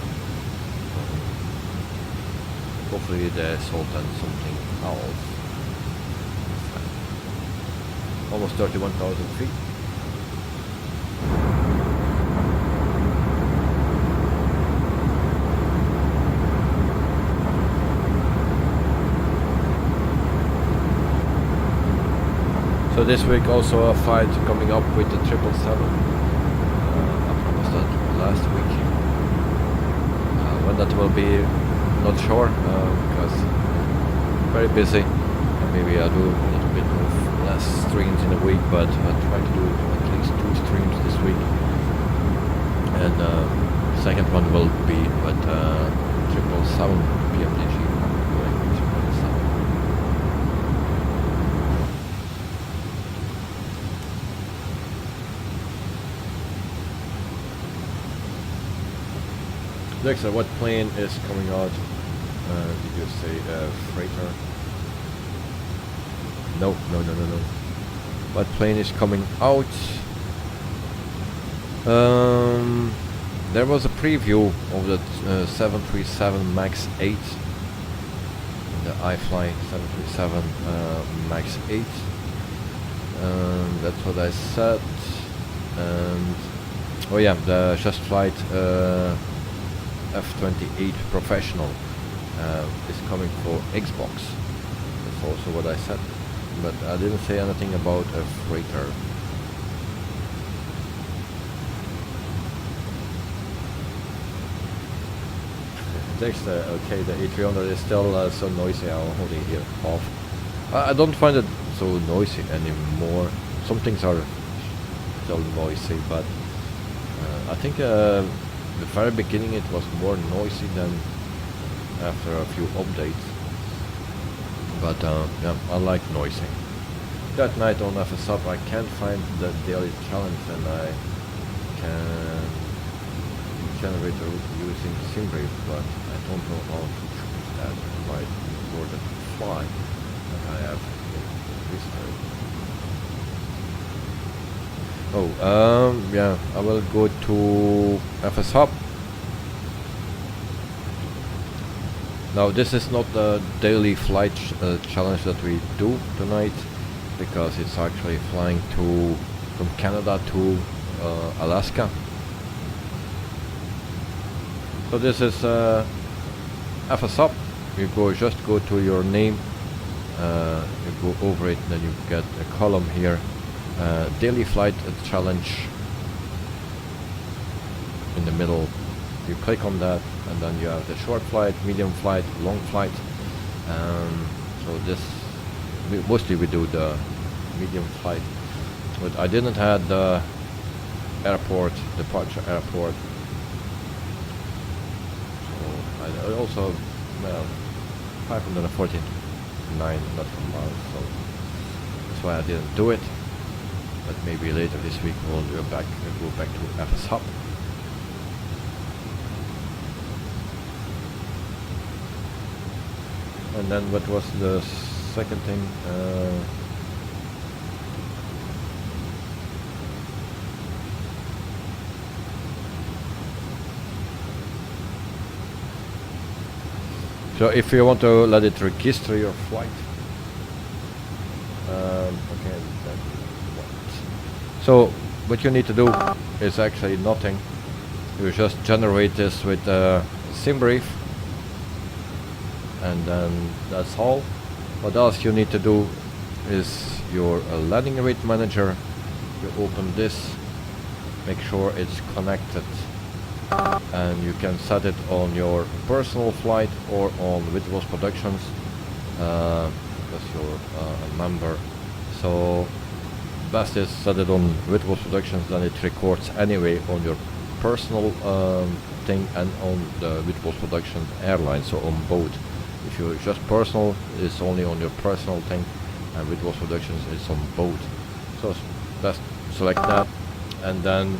Hopefully they sold and something else. Almost 31,000 feet. So this week also a fight coming up with the 777. I promised that last week. When that will be, not sure, because very busy. Maybe I'll do a little bit of less streams in a week, but I'll try to do at least 2 streams this week. And second one will be with 777 PMDG. Next, what plane is coming out? Did you say freighter? No. What plane is coming out? There was a preview of the 737 MAX 8. The iFly 737 MAX 8. That's what I said. And oh yeah, the Just Flight F28 Professional is coming for Xbox. That's also what I said, but I didn't say anything about a freighter. Next, okay, the A300 is still so noisy. I'm holding here off. I don't find it so noisy anymore. Some things are still noisy, but I think the very beginning it was more noisy than after a few updates, but yeah, I like noisy. That night on FSUP I can't find the daily challenge, and I can generate a route using SimBrief, but I don't know how to choose that right for the fly that I have in history. Oh, yeah, I will go to FSHub. Now this is not the daily flight challenge that we do tonight, because it's actually flying from Canada to Alaska. So this is FSHub. You just go to your name, you go over it, and then you get a column here. Daily flight challenge in the middle. You click on that, and then you have the short flight, medium flight, long flight. So this mostly we do the medium flight, but I didn't have the airport, departure airport. So I also 549 nautical miles, so that's why I didn't do it. But maybe later this week we'll go back to FSHub. And then what was the second thing? So if you want to let it register your flight, okay. So what you need to do is actually nothing. You just generate this with SimBrief, and then that's all. What else you need to do is your landing rate manager. You open this, make sure it's connected, and you can set it on your personal flight or on Wittebols Productions, because you're a member. So best is set it on Wittebols Productions, then it records anyway on your personal thing and on the Wittebols Productions airline, so on both. If you're just personal, it's only on your personal thing, and Wittebols Productions is on both. So it's best select that, and then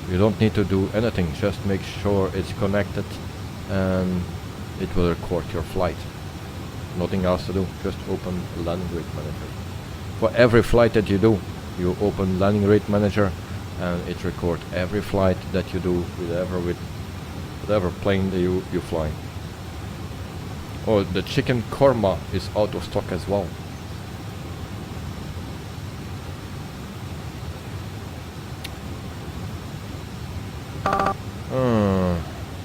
you don't need to do anything, just make sure it's connected and it will record your flight. Nothing else to do, just open landing rate manager. For every flight that you do, you open landing rate manager and it records every flight that you do with whatever plane that you fly. Oh, the chicken korma is out of stock as well.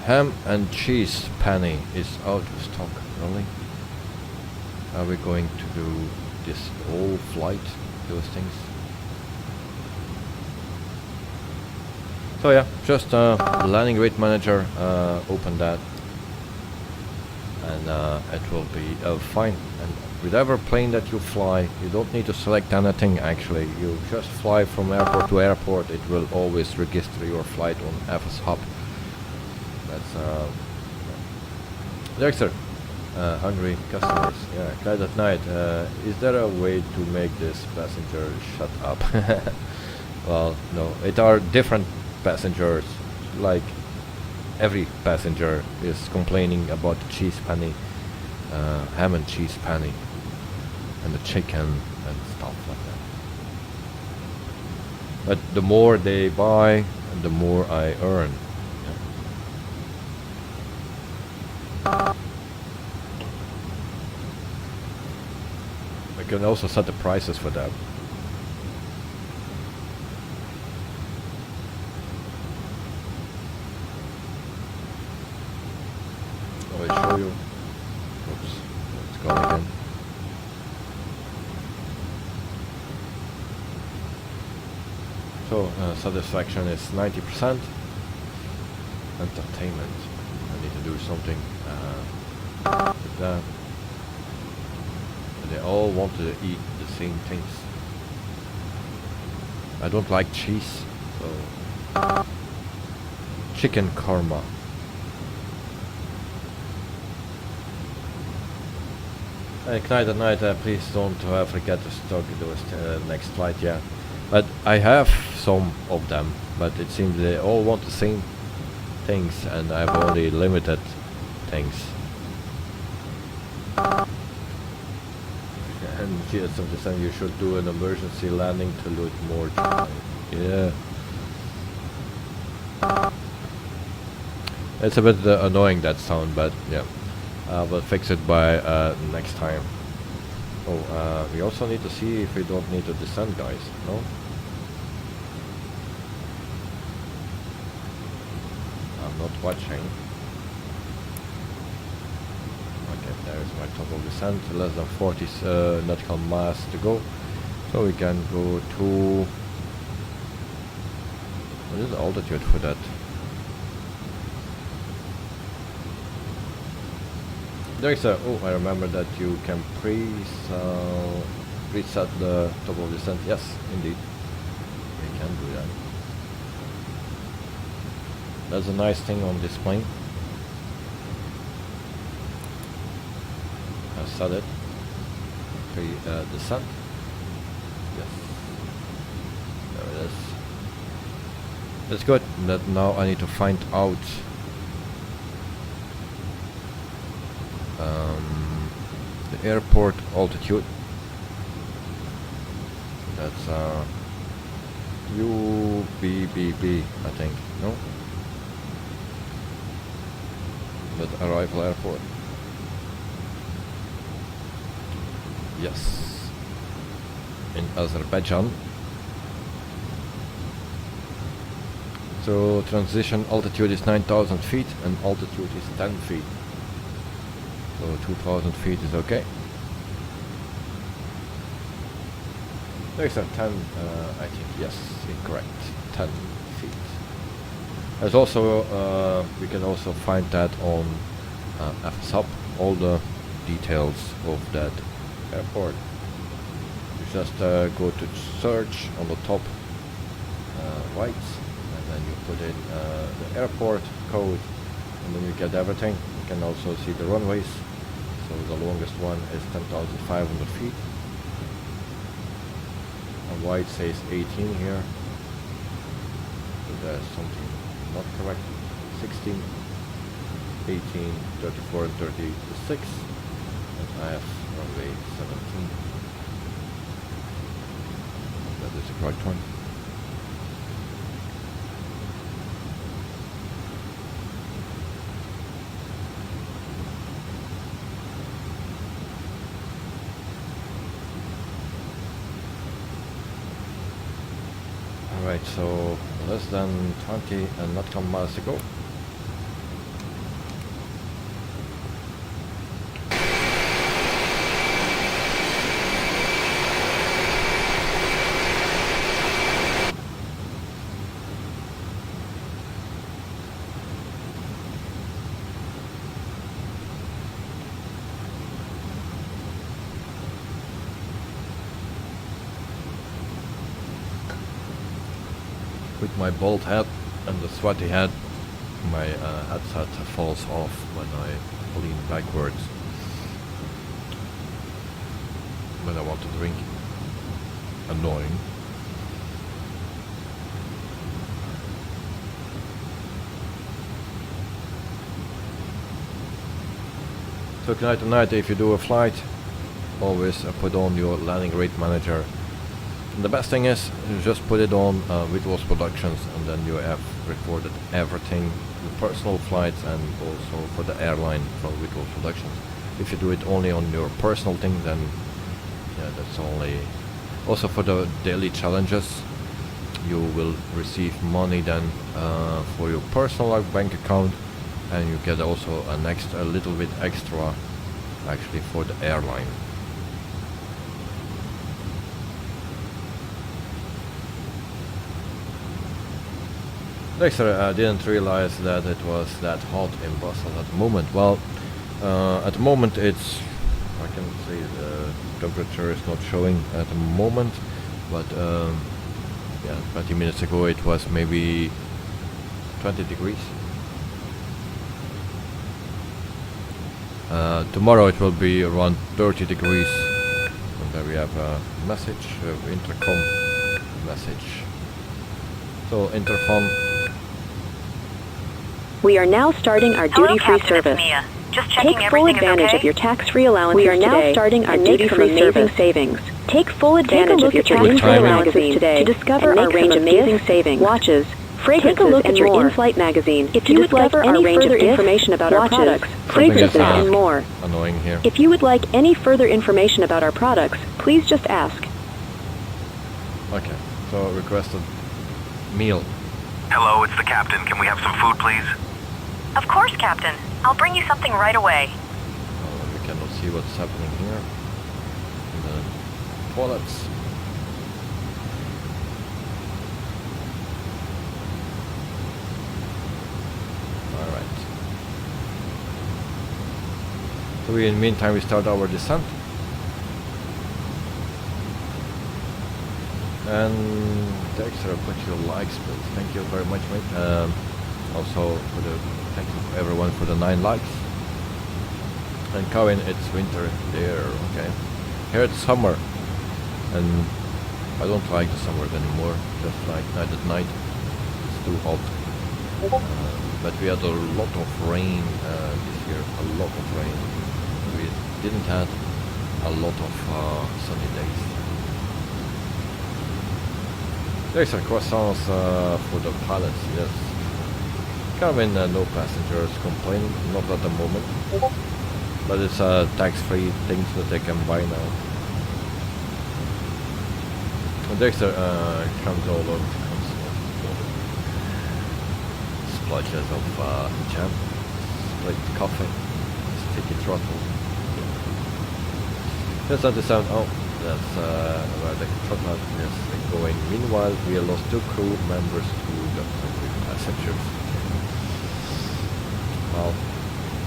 Ham and cheese penny is out of stock. Really? Are we going to do this whole flight? Those things? So yeah, just landing rate manager. Open that, and it will be fine. And with every plane that you fly, you don't need to select anything. Actually, you just fly from airport to airport. It will always register your flight on FS Hub. That's Dexter. Hungry customers. Yeah, Clyde at night. Is there a way to make this passenger shut up? Well, no. It are different passengers. Like every passenger is complaining about the cheese penny, ham and cheese penny, and the chicken and stuff like that. But the more they buy, the more I earn. I can also set the prices for that. I will show you. Oops, it's gone again. So satisfaction is 90%. Entertainment. I need to do something with that. They all want to eat the same things. I don't like cheese, so chicken korma. Knight at night, please don't forget to stock those next flight. Yeah, but I have some of them, but it seems they all want the same things, and I have only limited things. And yes, sometimes you should do an emergency landing to loot more. Yeah. It's a bit annoying, that sound, but yeah. We'll fix it by next time. Oh, we also need to see if we don't need to descend, guys. No? I'm not watching. Okay, there is my total descent, less than 40 nautical miles to go. So we can go to... What is the altitude for that? There's a... Oh, I remember that you can preset the total descent. Yes, indeed. You can do that. That's a nice thing on this plane. I set it. Descent. Yes. There it is. That's good. That now I need to find out the airport altitude. That's UBBB, I think. No? That arrival airport. Yes. In Azerbaijan. So transition altitude is 9,000 feet and altitude is 10 feet. So 2,000 feet is okay. There's a 10, I think, yes, incorrect. 10 feet. There's also, we can also find that on FSUP, all the details of that airport. You just go to search on the top right, and then you put in the airport code, and then you get everything. You can also see the runways. So the longest one is 10,500 feet. And why it says 18 here. So there's something not correct. 16, 18, 34, and 36. And I have runway 17. That is the correct one. Alright, so less than 20 and not come miles to go. With my bald head and the sweaty head, my headset falls off when I lean backwards when I want to drink. Annoying. So tonight, if you do a flight, always put on your landing rate manager. And the best thing is, you just put it on Wittebols Productions, and then you have recorded everything, the personal flights and also for the airline from Wittebols Productions. If you do it only on your personal thing, then yeah, that's only. Also for the daily challenges, you will receive money then for your personal bank account, and you get also a little bit extra actually for the airline. Dexter, I didn't realize that it was that hot in Brussels at the moment. Well, at the moment it's, I can say the temperature is not showing at the moment, but yeah, 20 minutes ago it was maybe 20 degrees. Tomorrow it will be around 30 degrees. And there we have a message, intercom message. So intercom. We are now starting our duty-free service. Take full advantage of your tax-free allowances today. We are now starting our duty-free service savings. Take full advantage of your tax-free allowances today to discover our range of amazing savings. Watches, fragrances, take a look at your in-flight magazine. If you would like any further information about our products, fragrances, and more. Annoying here. If you would like any further information about our products, please just ask. Okay, so requested meal. Hello, it's the captain. Can we have some food, please? Of course, Captain. I'll bring you something right away. We cannot see what's happening here. In the toilets. Alright. So in the meantime we start our descent. And Dexter, put your likes, please. Thank you very much, mate. Also for the thank you everyone for the 9 likes. And Cohen, it's winter there, okay. Here it's summer, and I don't like the summer anymore. Just like night, it's too hot. But we had a lot of rain this year, a lot of rain. We didn't have a lot of sunny days. There's a croissants for the pilots, yes. Carvin, no passengers complaining, not at the moment. But it's tax-free things that they can buy now. And Dexter comes all over the console. Splotches of jam, split coffee, sticky throttle. That's not the sound. Oh, that's where the Thrustmaster is going. Meanwhile, we lost 2 crew members to the passengers. Well,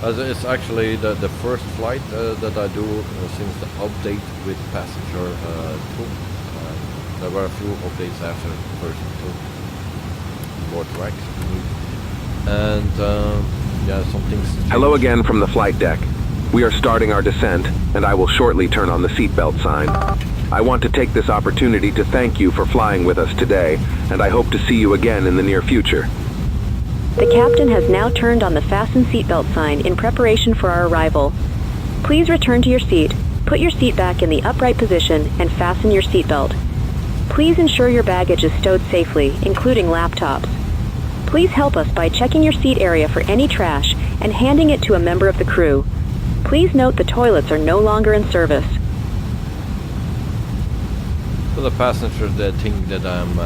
As it's actually the first flight that I do since the update with passenger 2. There were a few updates after version 2. More tracks. And yeah, some things changed. Hello again from the flight deck. We are starting our descent, and I will shortly turn on the seatbelt sign. I want to take this opportunity to thank you for flying with us today, and I hope to see you again in the near future. The captain has now turned on the fasten seatbelt sign in preparation for our arrival. Please return to your seat, put your seat back in the upright position, and fasten your seatbelt. Please ensure your baggage is stowed safely, including laptops. Please help us by checking your seat area for any trash and handing it to a member of the crew. Please note the toilets are no longer in service. So the passengers that think that I'm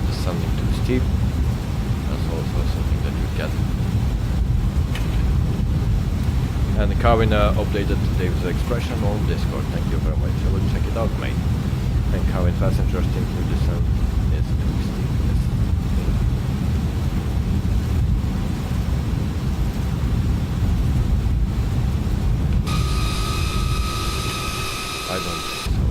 descending too steep, that's also something that you get. And Kevin updated Dave's expression on Discord. Thank you very much. I will check it out, mate. And Kevin, passengers think your descent is too steep. I don't think so.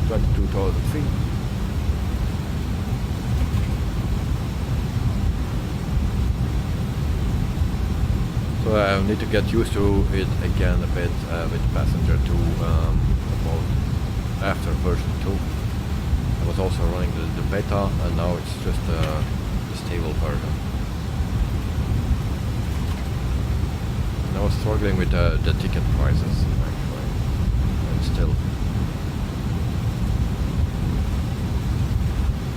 22,000 feet. So I need to get used to it again a bit with passenger 2 about after version 2. I was also running the beta, and now it's just the stable version. And I was struggling with the ticket prices actually, and still.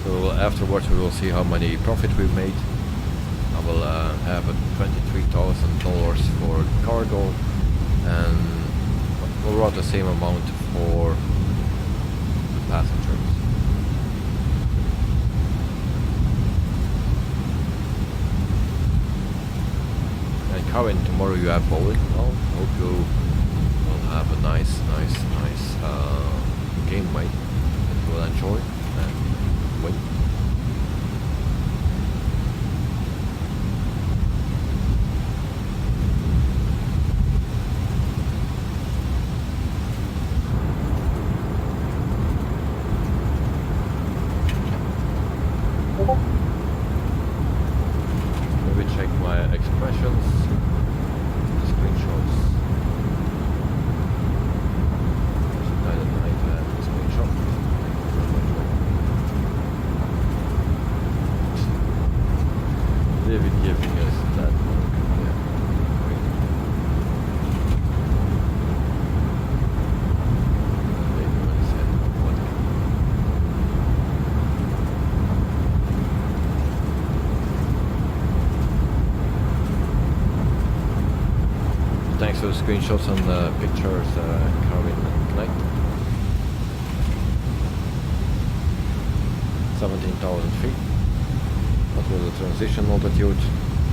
So afterwards we will see how many profit we've made. I will have a $23,000 for cargo, and we'll run the same amount for the passengers. And Kevin, tomorrow you have bowling. Well, hope you will have a nice game, mate, that you will enjoy and win. Maybe check my expressions, screenshots. Screenshot. David giving us that one. Yeah. Great. David said what? Thanks for the screenshots and the pictures, Carvin and Knight. 17,000 feet. That was the transition altitude.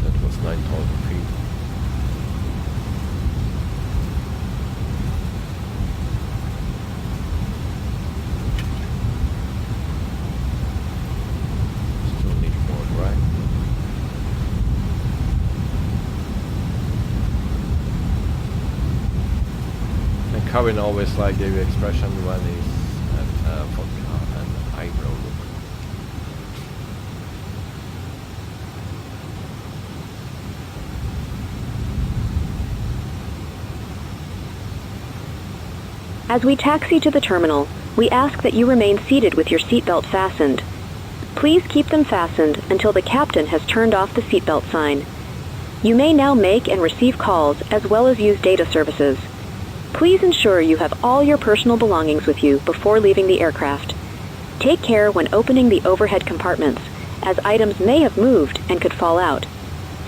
That was 9,000 feet. Still need more drag. And Kevin always liked the expression when he's at vodka and eyebrow look. As we taxi to the terminal, we ask that you remain seated with your seatbelt fastened. Please keep them fastened until the captain has turned off the seatbelt sign. You may now make and receive calls as well as use data services. Please ensure you have all your personal belongings with you before leaving the aircraft. Take care when opening the overhead compartments, as items may have moved and could fall out.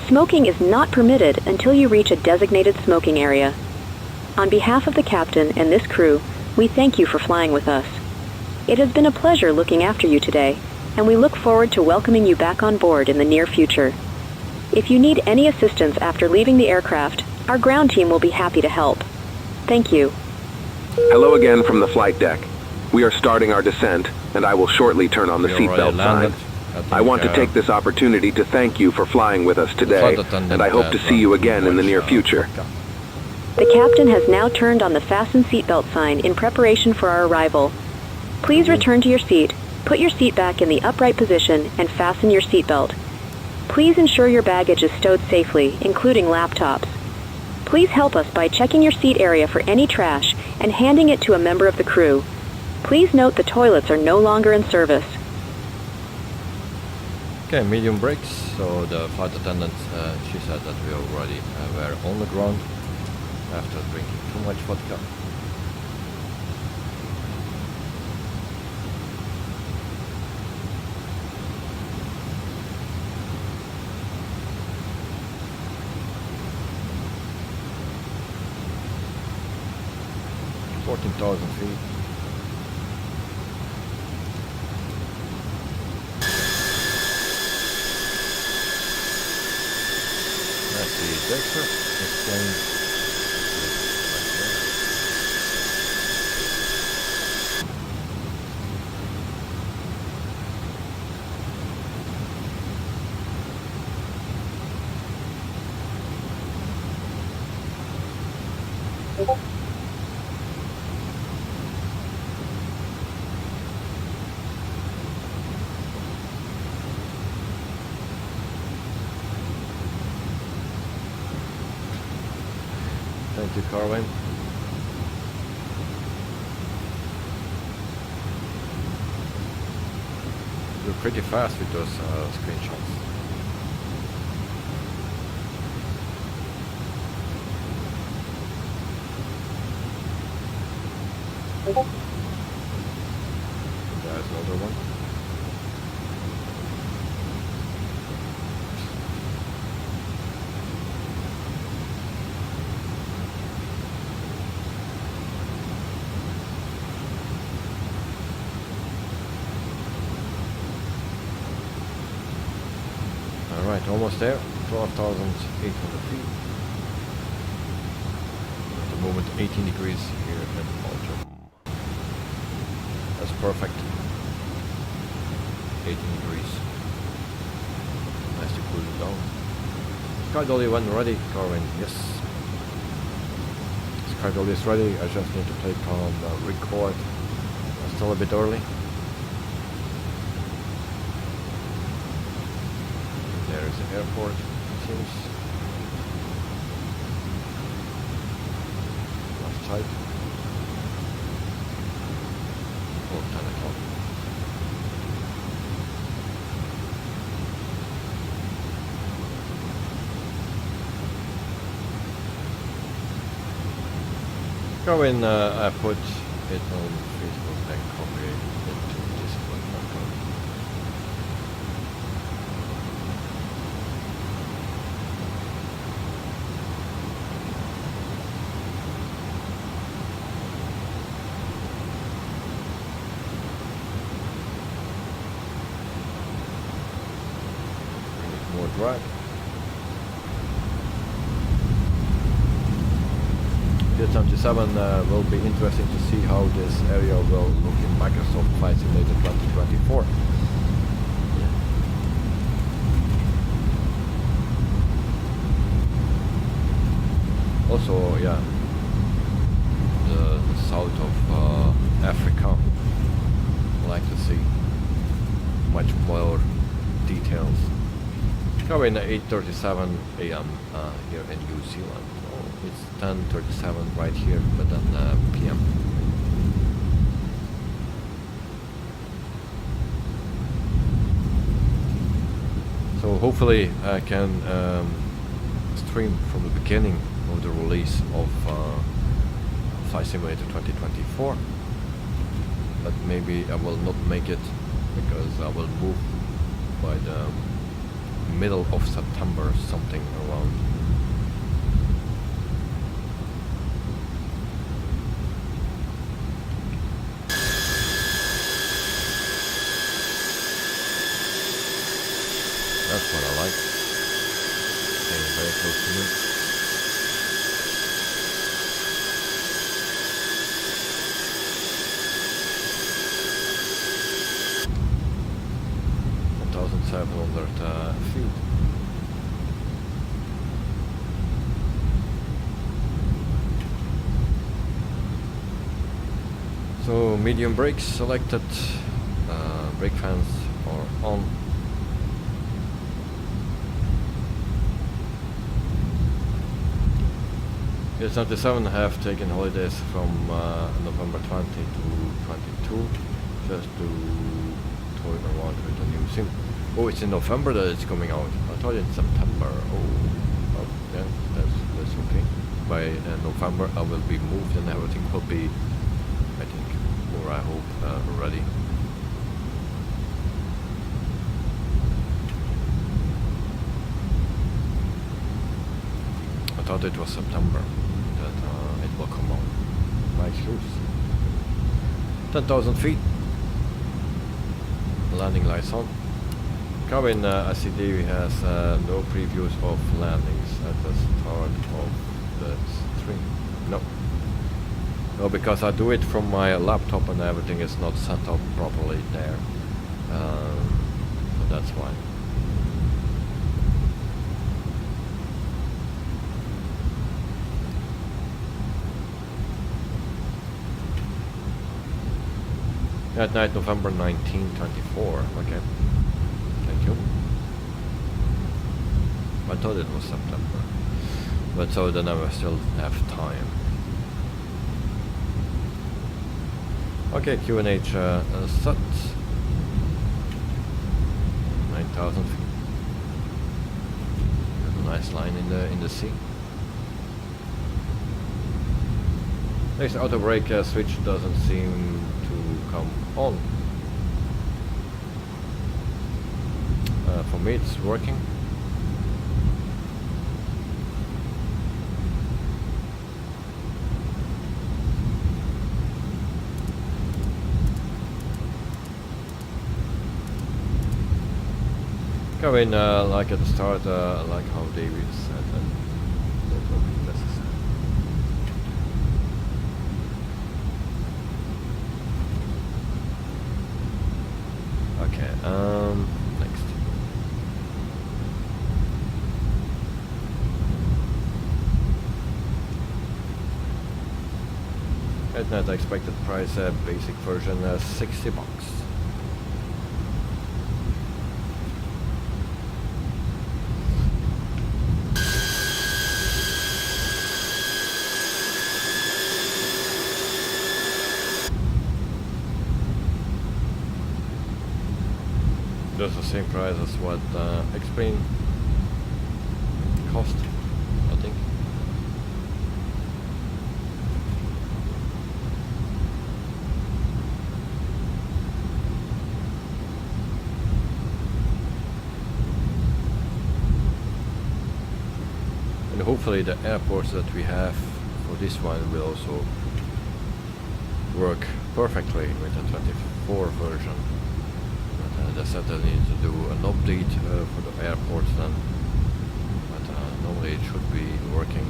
Smoking is not permitted until you reach a designated smoking area. On behalf of the captain and this crew, we thank you for flying with us. It has been a pleasure looking after you today, and we look forward to welcoming you back on board in the near future. If you need any assistance after leaving the aircraft, our ground team will be happy to help. Thank you. Hello again from the flight deck. We are starting our descent, and I will shortly turn on the We already seatbelt landed. sign. I want to take this opportunity to thank you for flying with us today, and I hope to see you again in the near future. The captain has now turned on the fasten seatbelt sign in preparation for our arrival. Please return to your seat, put your seat back in the upright position, and fasten your seatbelt. Please ensure your baggage is stowed safely, including laptops. Please help us by checking your seat area for any trash and handing it to a member of the crew. Please note the toilets are no longer in service. Okay, medium brakes. So the flight attendant, she said that we already were on the ground after drinking too much vodka. $14,000 feet. That's the Dexter. This plane is right there. Thank you, Carwin. You're pretty fast with those screenshots. There's another one. Alright, almost there. 12,800 feet. At the moment 18 degrees here at Belgium. That's perfect. 18 degrees. Nice to cool it down. Sky Dolly when ready, Carwin. Yes. Sky Dolly is ready. I just need to click on record. It's still a bit early. There is the airport, it seems. Left side. Oh, 10 o'clock. Go in, I put it on Facebook and copy it to Discord.com. More drag. Year 77 will be interesting to see how this area will look in Microsoft Flight Simulator 2024. Also, yeah, the south of Africa. I'd like to see much more details. Going at 8:37 a.m. Here in New Zealand. Oh, it's 10:37 right here, but then p.m. So hopefully I can stream from the beginning of the release of Flight Simulator 2024. But maybe I will not make it because I will move by the middle of September, something around. That's what I like. Staying very close to me. 700 feet. So medium brakes selected, brake fans are on. Yes, 97 have taken holidays from November 20 to 22 just to toy around with the new sim. Oh, it's in November that it's coming out. I thought it's September. Oh yeah, that's okay. By November I will be moved and everything will be, I think, or I hope, ready. I thought it was September that it will come out. Nice shoes. 10,000 feet. Landing lights on. Cabin SCD has no previews of landings at the start of the stream. No. No, because I do it from my laptop and everything is not set up properly there. So that's why. At night, November 1924. Okay. Thank you. I thought it was September. But so then I will still have time. Okay, QNH set. 9,000 feet. A nice line in the sea. Next auto brake switch doesn't seem to come on. For me it's working. Go in like at the start, like how David said, and that will be necessary. Okay, next. At night expected price, basic version, $60. Just the same price as what X-Plane cost, I think. And hopefully the airports that we have for this one will also work perfectly with the 24 version. They said they need to do an update for the airports then, but normally it should be working.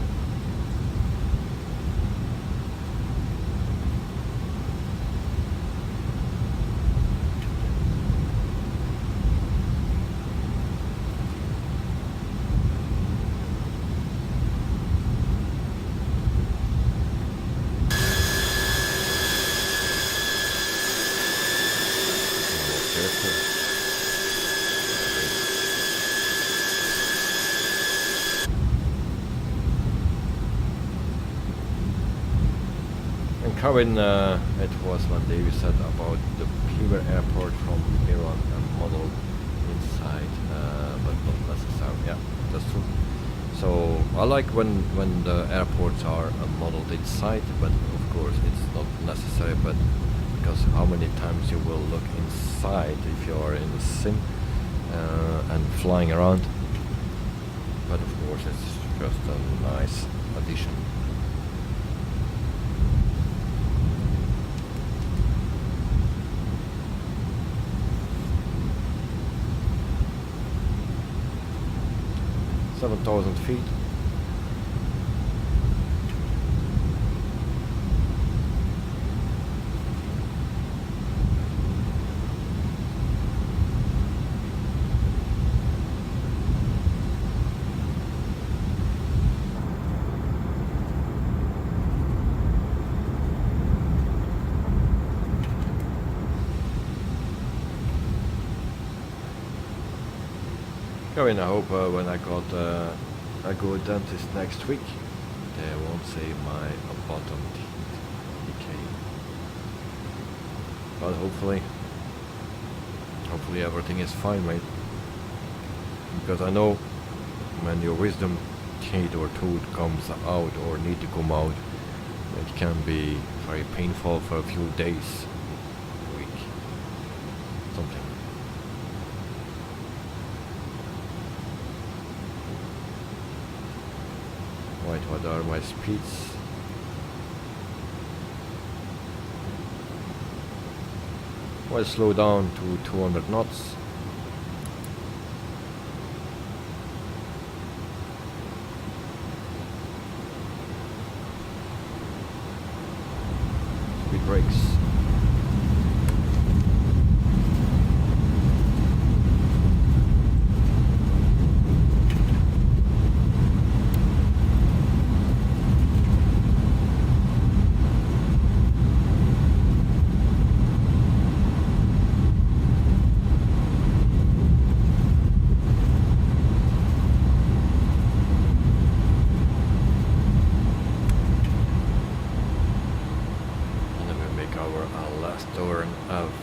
Kevin, it was what David said about the Pure airport from Iran modeled inside, but not necessarily. Yeah, that's true. So I like when the airports are modeled inside, but of course it's not necessary. But because how many times you will look inside if you are in the sim and flying around? But of course it's just a nice addition. $7,000 feet. I mean, I hope when I got a good dentist next week, they won't say my bottom teeth decay. But hopefully everything is fine, mate. Because I know when your wisdom teeth or tooth comes out or need to come out, it can be very painful for a few days, a week, something. Right, what are my speeds? Well, slow down to 200 knots. Speed brakes.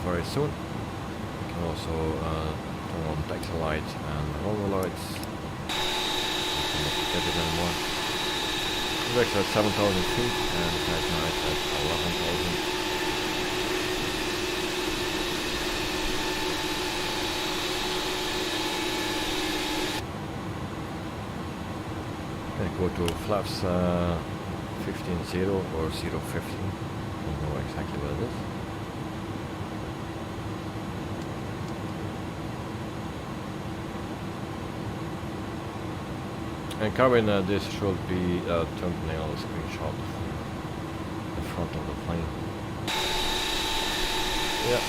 Very soon. We can also turn on taxi lights and roller lights. Get it anymore. It's at 7,000 feet and at night at 11,000. And go to flaps 15.0 or 0.15. Don't know exactly what it is. And covering this should be a thumbnail screenshot of the front of the plane. Yeah.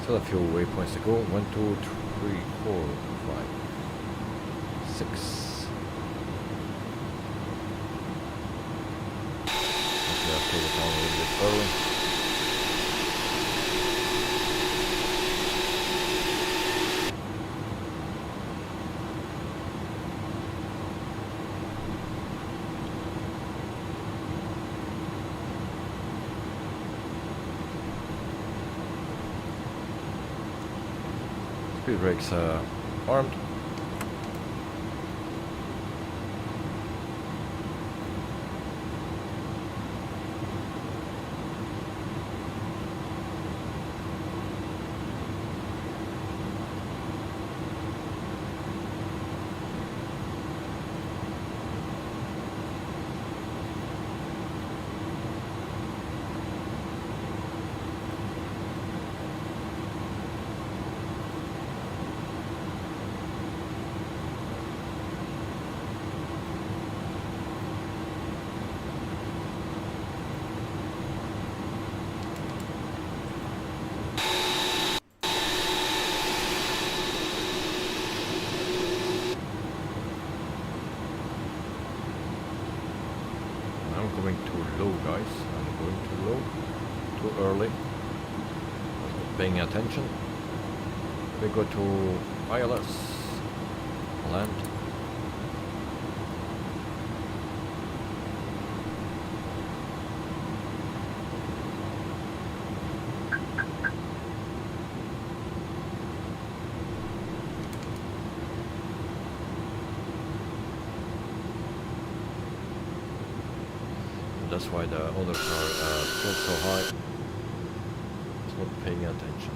Still a few waypoints to go. 1, 2, 3, 4, 5, 6. Actually, I'll slow it down a little bit early. Speed brakes armed. Going too low, guys. I'm going too low, too early. Not paying attention. We go to ILS land. That's why the other car feels so high. It's not paying attention.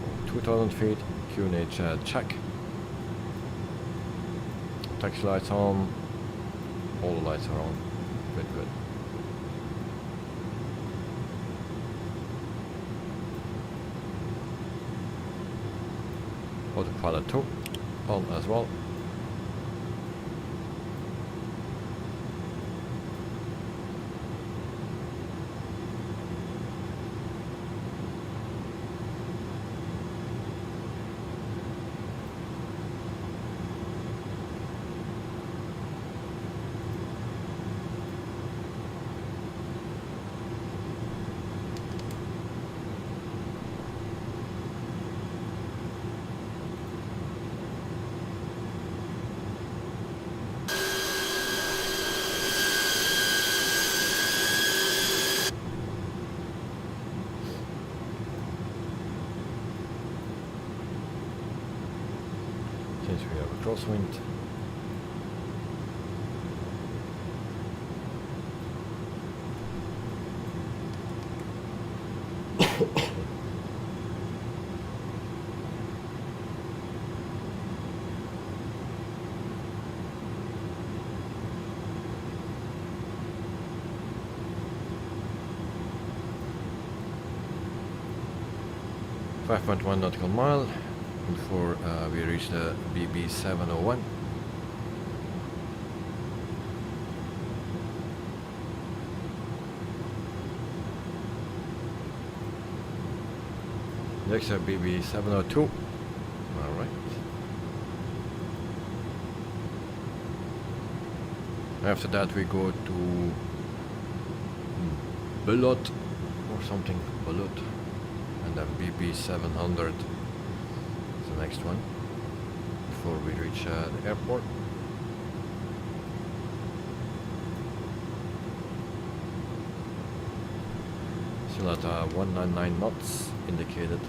Oh, 2,000 feet, QNH check. Taxi lights on. All the lights are on. Good, good. Autopilot 2 on as well. crosswind. .1 nautical mile before we reach the BB 701. Next BB 702. All right. After that we go to Bulot or something. Bulot. And then BB 700 is the next one before we reach the airport. Still at 199 knots indicated.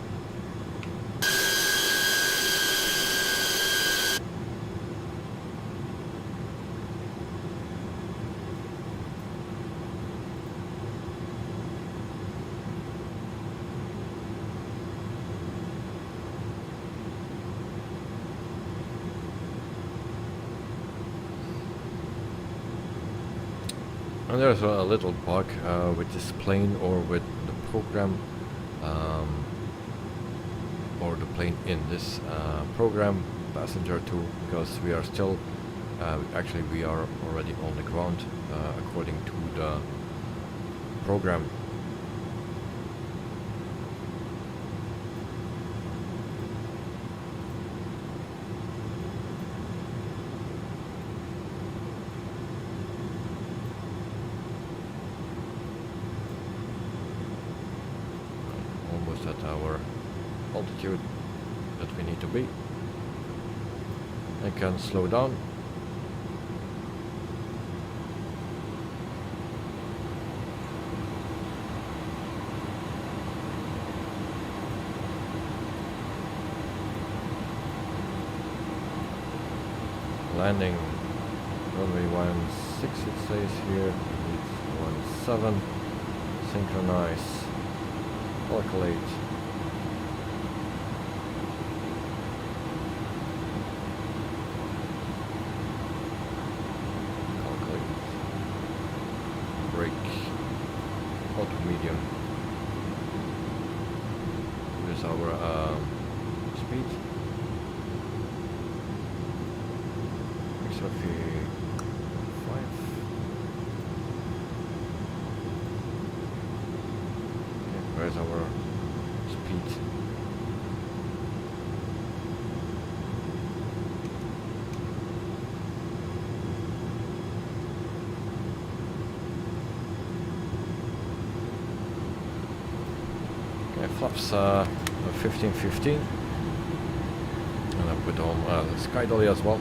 And there's a little bug with this plane or with the program or the plane in this program passenger 2, because we are still actually we are already on the ground according to the program. At our altitude that we need to be. I can slow down. Landing runway 16 it says here, it's 17, synchronize. Calculate. Calculate. Brake. Auto medium. Here's our speed. XRP 5. Where's our speed? Okay, flaps 15-15. And I put on the sky dolly as well.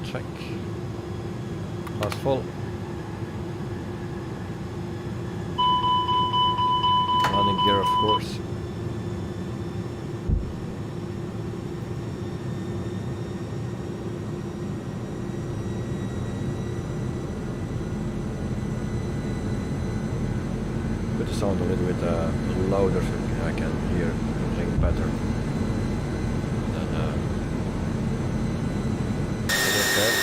Check. Pass full. Landing gear, of course. Put the sound a little bit louder so I can hear everything better. There.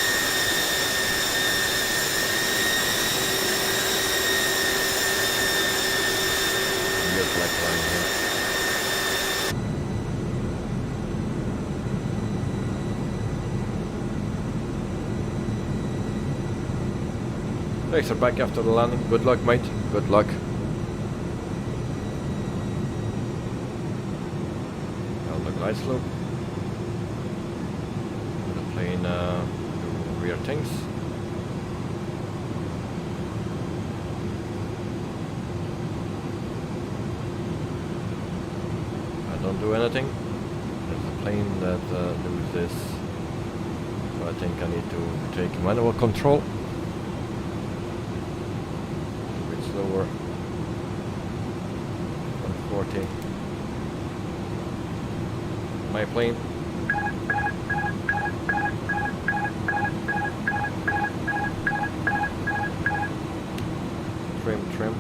Weird black line here. Thanks are back after the landing. Good luck, mate. Good luck. Now the glide slope. The plane rear things. I don't do anything. There's the plane that does this. So I think I need to take manual control. A bit slower. 140. My plane. Trim.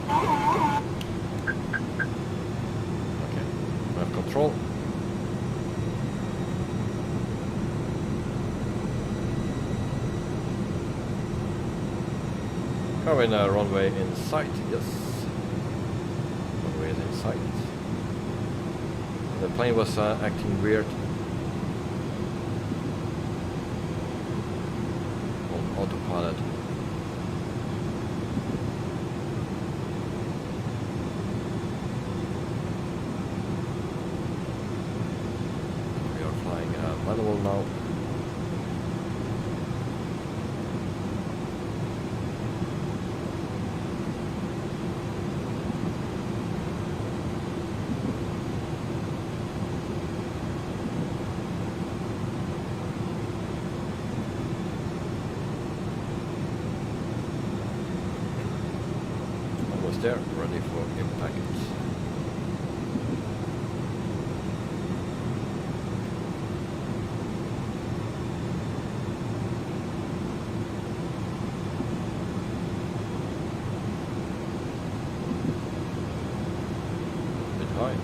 Okay, I have control. Covering a runway in sight, yes. Runway is in sight. The plane was acting weird. On autopilot. Manual now. Almost there, ready for impact. High.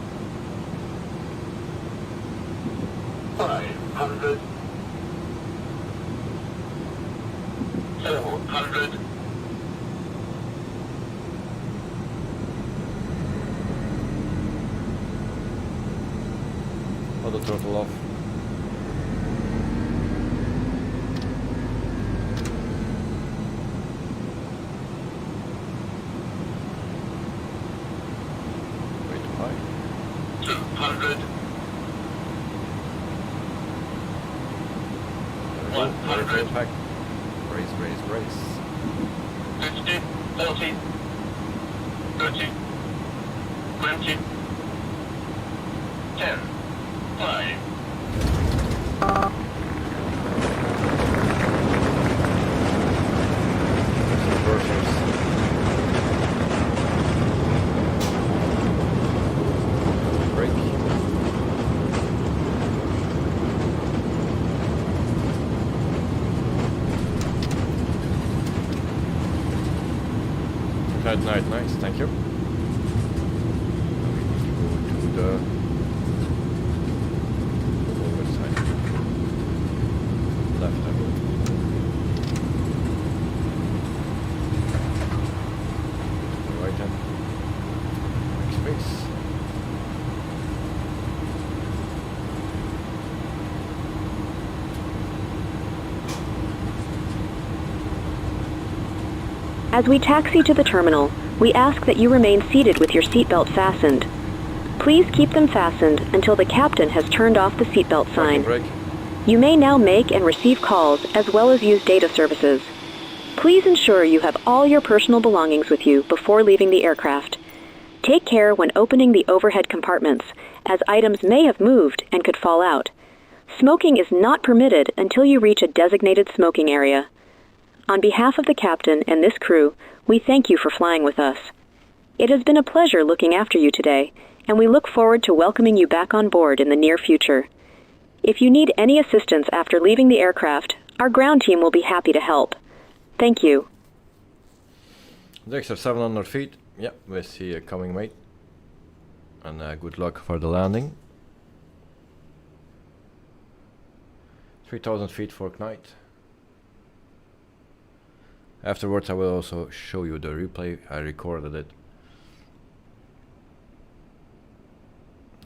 500, 400, Auto throttle off. Way too high. 200, 100. Impact. Brace. 50, 40, 30, 20, 10, 5, Reversers. Brake. Nice, thank you. Now we need to go to the forward side. Left, I believe. To the right hand. Make space. As we taxi to the terminal, we ask that you remain seated with your seatbelt fastened. Please keep them fastened until the captain has turned off the seatbelt sign. Brake. You may now make and receive calls as well as use data services. Please ensure you have all your personal belongings with you before leaving the aircraft. Take care when opening the overhead compartments, as items may have moved and could fall out. Smoking is not permitted until you reach a designated smoking area. On behalf of the captain and this crew, we thank you for flying with us. It has been a pleasure looking after you today, and we look forward to welcoming you back on board in the near future. If you need any assistance after leaving the aircraft, our ground team will be happy to help. Thank you. Next are 700 feet. Yeah, we see a coming, mate. And good luck for the landing. 3000 feet for Knight. Afterwards I will also show you the replay. I recorded it.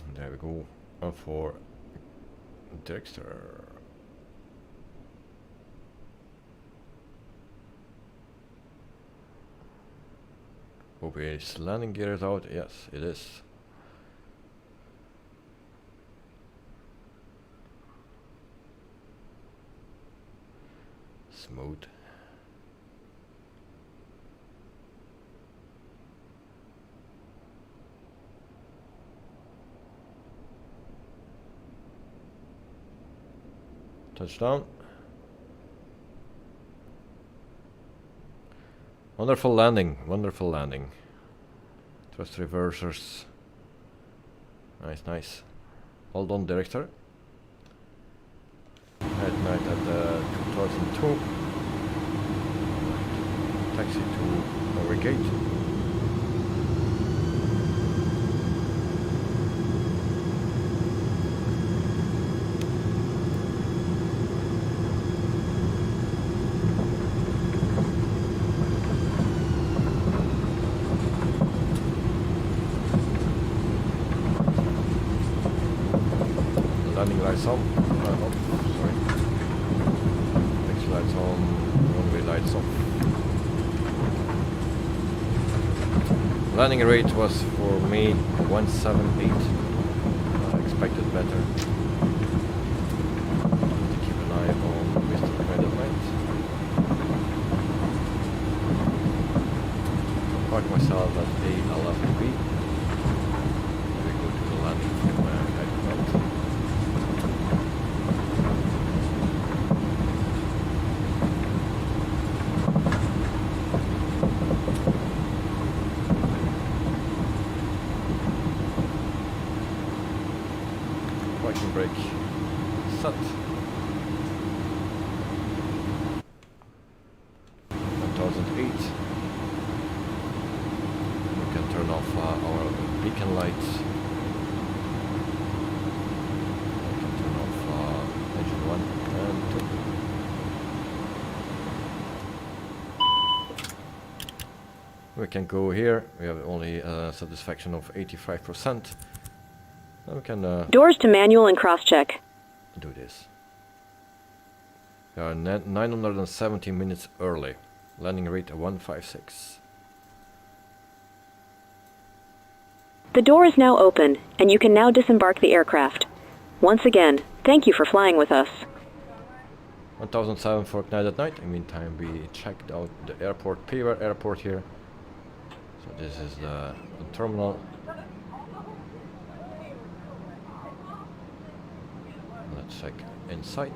And there we go. For Dexter. Hope his landing gear is out. Yes, it is. Smooth. Touchdown. Wonderful landing, wonderful landing. Thrust reversers. Nice, nice. Hold on, director. At night at the 2002. Taxi to our gate. Landing lights on. Sorry. Taxi lights on. Runway lights off. Landing rate was for me 178. Expected better. To keep an eye on Mr. Credit Night. Park myself at A11B. We go to the landing from Credit Night. Brake set. 1008. We can turn off our beacon lights. We can turn off engine 1 and 2. We can go here. We have only satisfaction of 85%. Now we can Doors to manual and cross-check. do this. We are 970 minutes early. Landing rate 156. The door is now open, and you can now disembark the aircraft. Once again, thank you for flying with us. 1007 for Ignite at night. In the meantime, we checked out the airport, Pivar airport here. So this is the terminal. Let's check inside.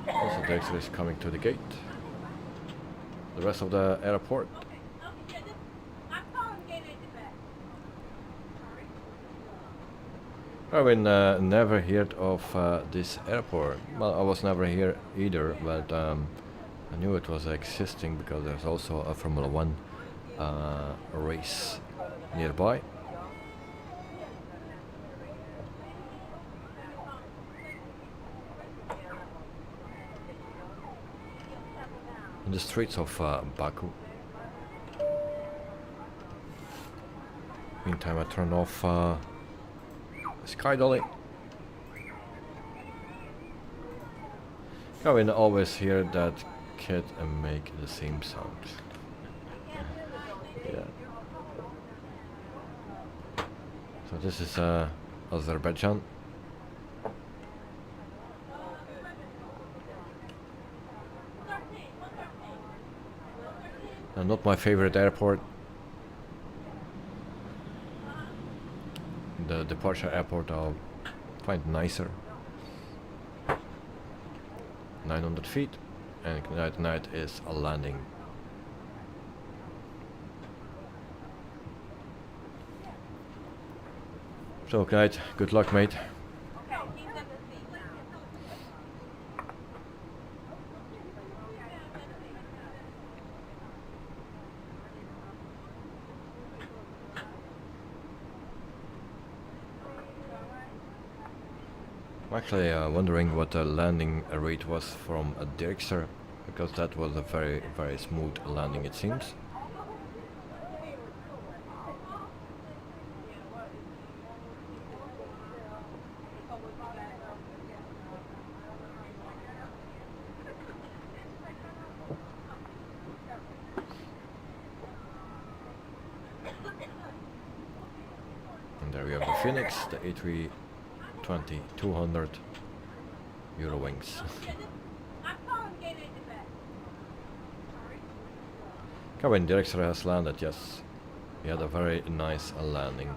Also, the exit is coming to the gate. The rest of the airport. I've been never heard of this airport. Well, I was never here either, but I knew it was existing because there's also a Formula 1 race nearby. In the streets of Baku. Meantime, I turn off Sky Dolly. I can always hear that kid and make the same sound. Yeah. So this is Azerbaijan. And not my favorite airport. The departure airport I'll find nicer. 900 feet, and tonight is a landing. So guys, good luck, mate. I'm actually wondering what the landing rate was from a Dirkster, because that was a very, very smooth landing, it seems. And there we have the Phoenix, the A320 200 Eurowings. Carwin Director has landed, yes. He had a very nice landing.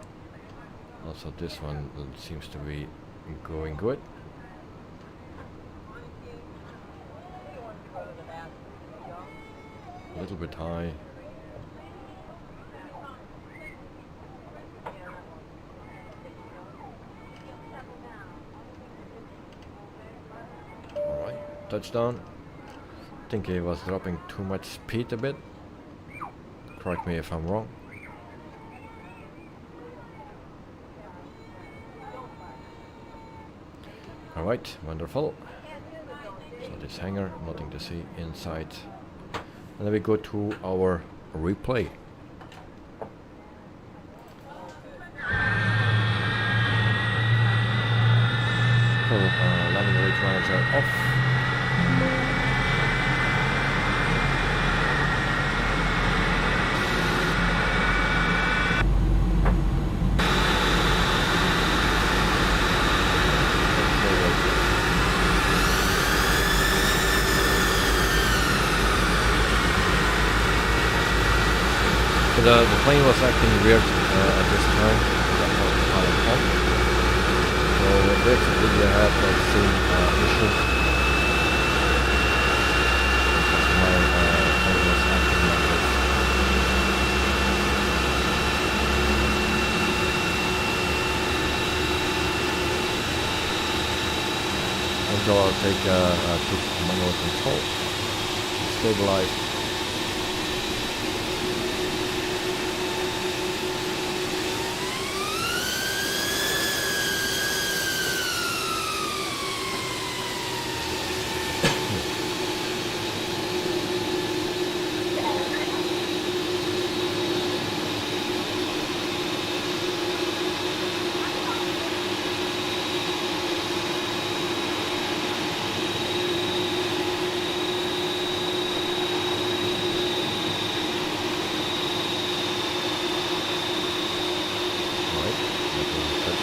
Also this one seems to be going good. A little bit high. Alright, touchdown. I think he was dropping too much speed a bit. Correct me if I'm wrong. Alright, wonderful. So this hangar, nothing to see inside. And then we go to our replay. So, landing rate manager off. The plane was acting weird at this time. That's not the pilot on. So there's a video had that same issue. My plane was acting like this. And so I'll take manual control, stabilize.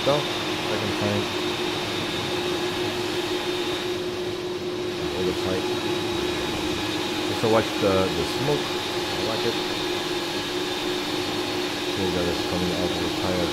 Go, second time. Other side. Also watch the smoke. I like it. See that it's coming out of the tire.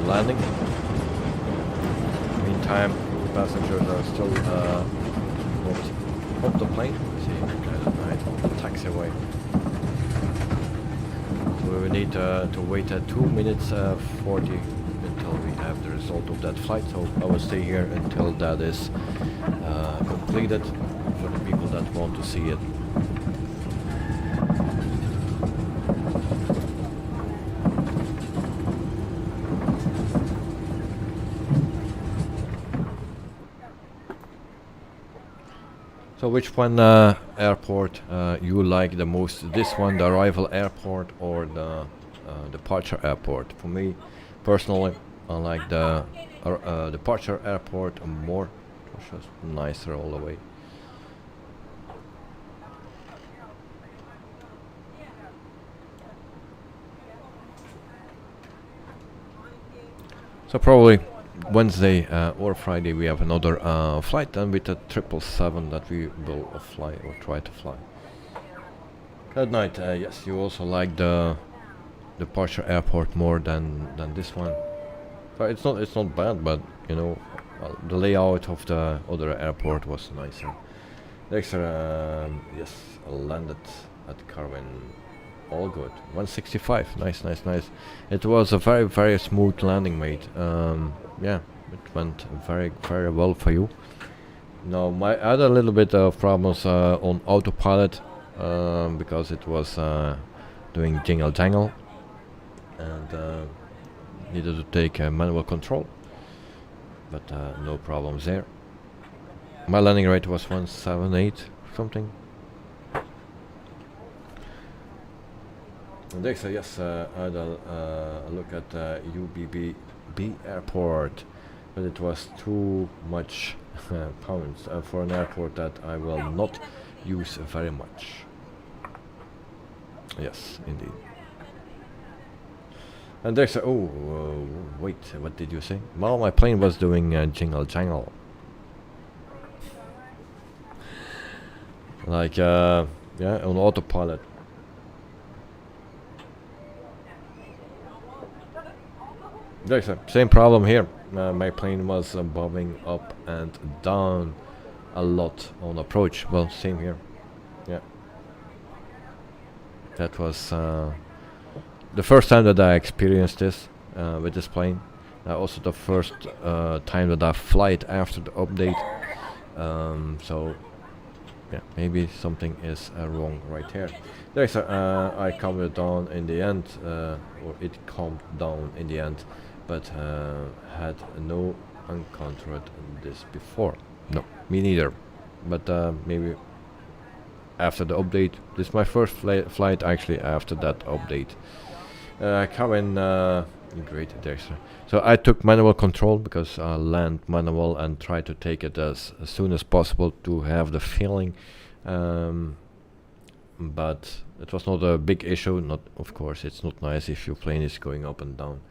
Landing. Meantime, passengers are still off the plane. See, kind of right, taxiway. So we need to wait 2 minutes 40 until we have the result of that flight. So I will stay here until that is completed for the people that want to see it. So which one airport you like the most? This one, the arrival airport, or the departure airport? For me, personally, I like the departure airport more. It's just nicer all the way. So probably Wednesday or Friday we have another flight, and with a 777 that we will fly or try to fly. Good night. Yes, you also like the departure airport more than this one. But it's not bad, but you know, the layout of the other airport was nicer. Next, yes, landed at Carwin. All good. 165. Nice. It was a very smooth landing, mate. yeah, it went very well for you. Now I had a little bit of problems on autopilot because it was doing jingle jangle and needed to take manual control, but no problems there. My landing rate was 178 something. And next, yes, I had a look at UBBB airport, but it was too much pounds for an airport that I will not use very much. Yes, indeed. And there's wait, what did you say? Well, my plane was doing jingle jangle. Like, yeah, on autopilot. There's the same problem here. My plane was bobbing up and down a lot on approach. Well, same here. Yeah. That was the first time that I experienced this with this plane. Also the first time that I fly it after the update. So yeah, maybe something is wrong right here. There's I calmed it down in the end, or it calmed down in the end, but had no encountered this before. No, me neither. But maybe after the update. This is my first flight actually after that update. Come in great Dexter. So I took manual control because I land manual and try to take it as soon as possible to have the feeling. But it was not a big issue. Not, of course, it's not nice if your plane is going up and down.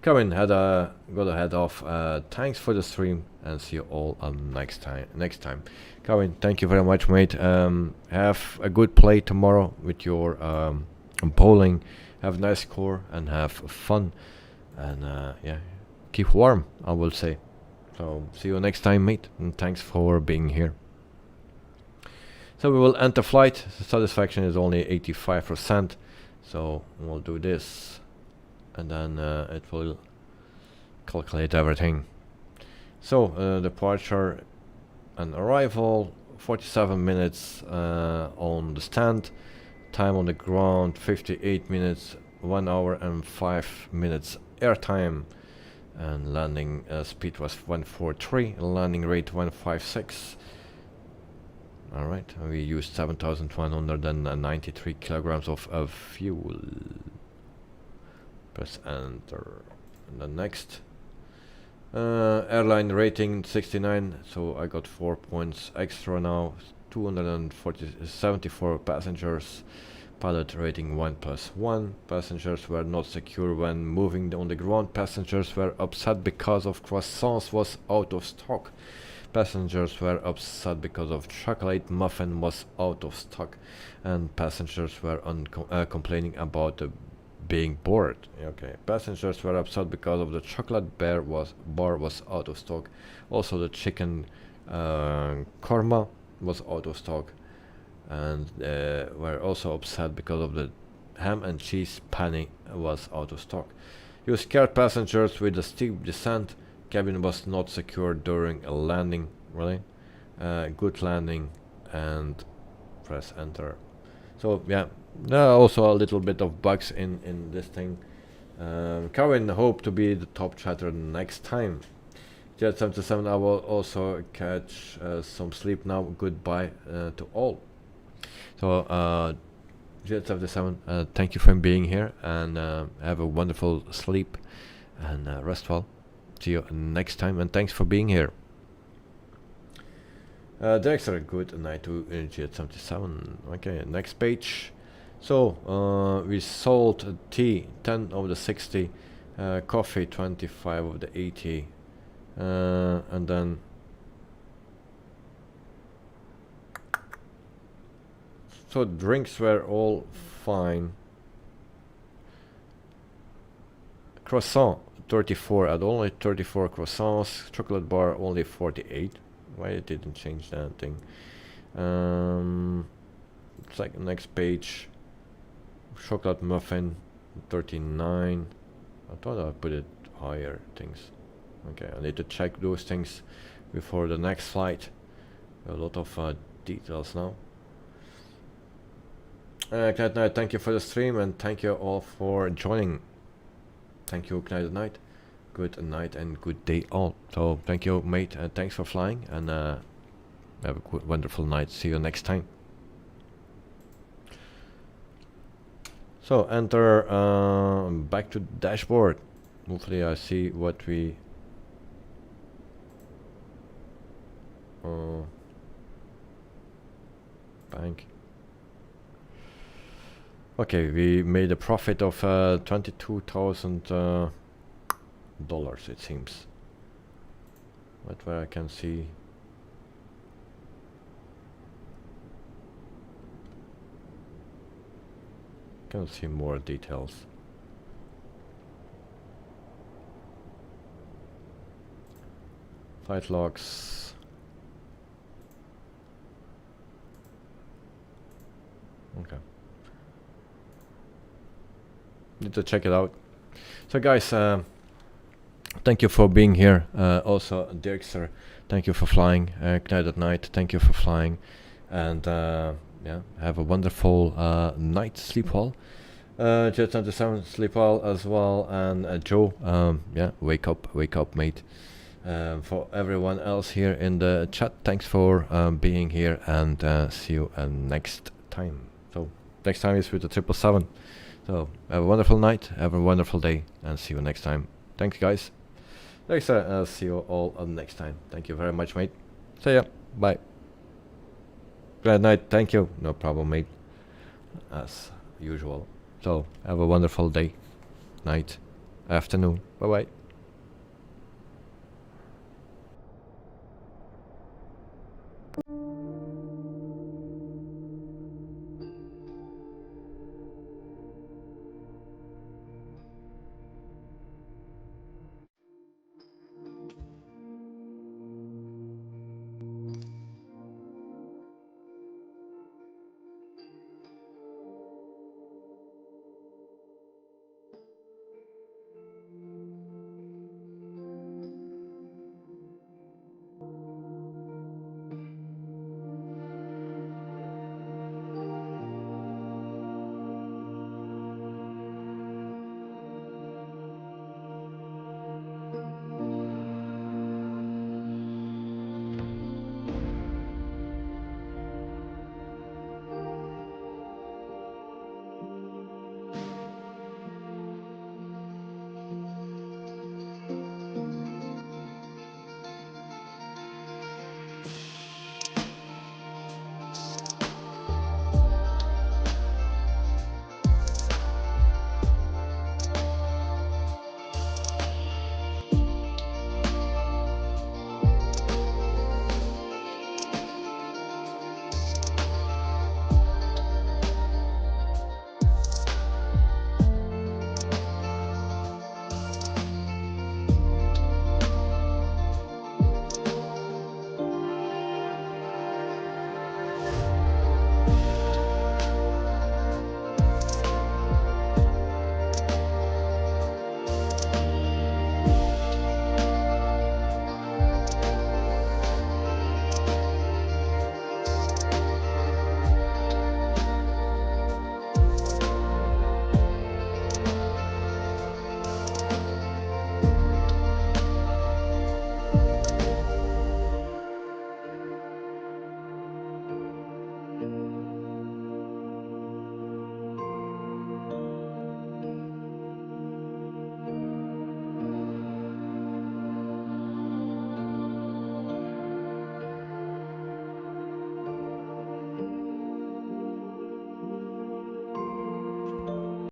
Kevin gotta head off. Thanks for the stream and see you all next time. Kevin, thank you very much, mate. Have a good play tomorrow with your bowling. Have a nice score and have fun. And yeah, keep warm, I will say. So see you next time, mate. And thanks for being here. So we will end the flight. The satisfaction is only 85%. So we'll do this. And then it will calculate everything. So departure and arrival, 47 minutes on the stand, time on the ground 58 minutes, 1 hour and 5 minutes airtime, and landing speed was 143, landing rate 156. Alright, we used 7,193 kilograms of fuel. Press enter. And then next. Airline rating 69, so I got 4 points extra now. 274 passengers. Pilot rating 1+1. Passengers were not secure when moving on the ground. Passengers were upset because of croissants was out of stock. Passengers were upset because of chocolate muffin was out of stock. And passengers were complaining about the being bored. Okay, passengers were upset because of the chocolate bar was out of stock. Also the chicken korma was out of stock, and were also upset because of the ham and cheese pani was out of stock. You scared passengers with a steep descent. Cabin was not secure during a landing. Really, good landing, and press enter. So yeah. There are also a little bit of bugs in this thing. Kevin, hope to be the top chatter next time. Jet 77, I will also catch some sleep now. Goodbye to all. So Jet 77, thank you for being here, and have a wonderful sleep and rest well. See you next time, and thanks for being here. Dexter, good night to Jet 77. Okay, next page. So we sold tea 10 of the 60, coffee 25 of the 80, and then so drinks were all fine. Croissant 34, at only 34 croissants. Chocolate bar only 48. Why it didn't change that thing? It's like next page. Chocolate muffin 39. I thought I put it higher things. Okay, I need to check those things before the next flight. A lot of details now. Good night, thank you for the stream, and thank you all for joining. Thank you, good night, and good day all. So thank you, mate, and thanks for flying, and have a good, wonderful night. See you next time. So enter back to dashboard. Hopefully I see what we bank. Okay, we made a profit of $22,000 it seems. But where I can see more details. Flight logs. Okay. Need to check it out. So guys, thank you for being here. Also Dirk sir, thank you for flying. Knight at night, thank you for flying. And yeah, have a wonderful night, sleep well. Jet 97, sleep well as well. And Joe, yeah, wake up mate. For everyone else here in the chat, thanks for being here, and see you next time. So next time is with the 777. So have a wonderful night, have a wonderful day, and see you next time. Thanks guys. Thanks, see you all next time. Thank you very much, mate. See ya. Bye. Good night. Thank you. No problem, mate. As usual. So have a wonderful day, night, afternoon. Bye bye.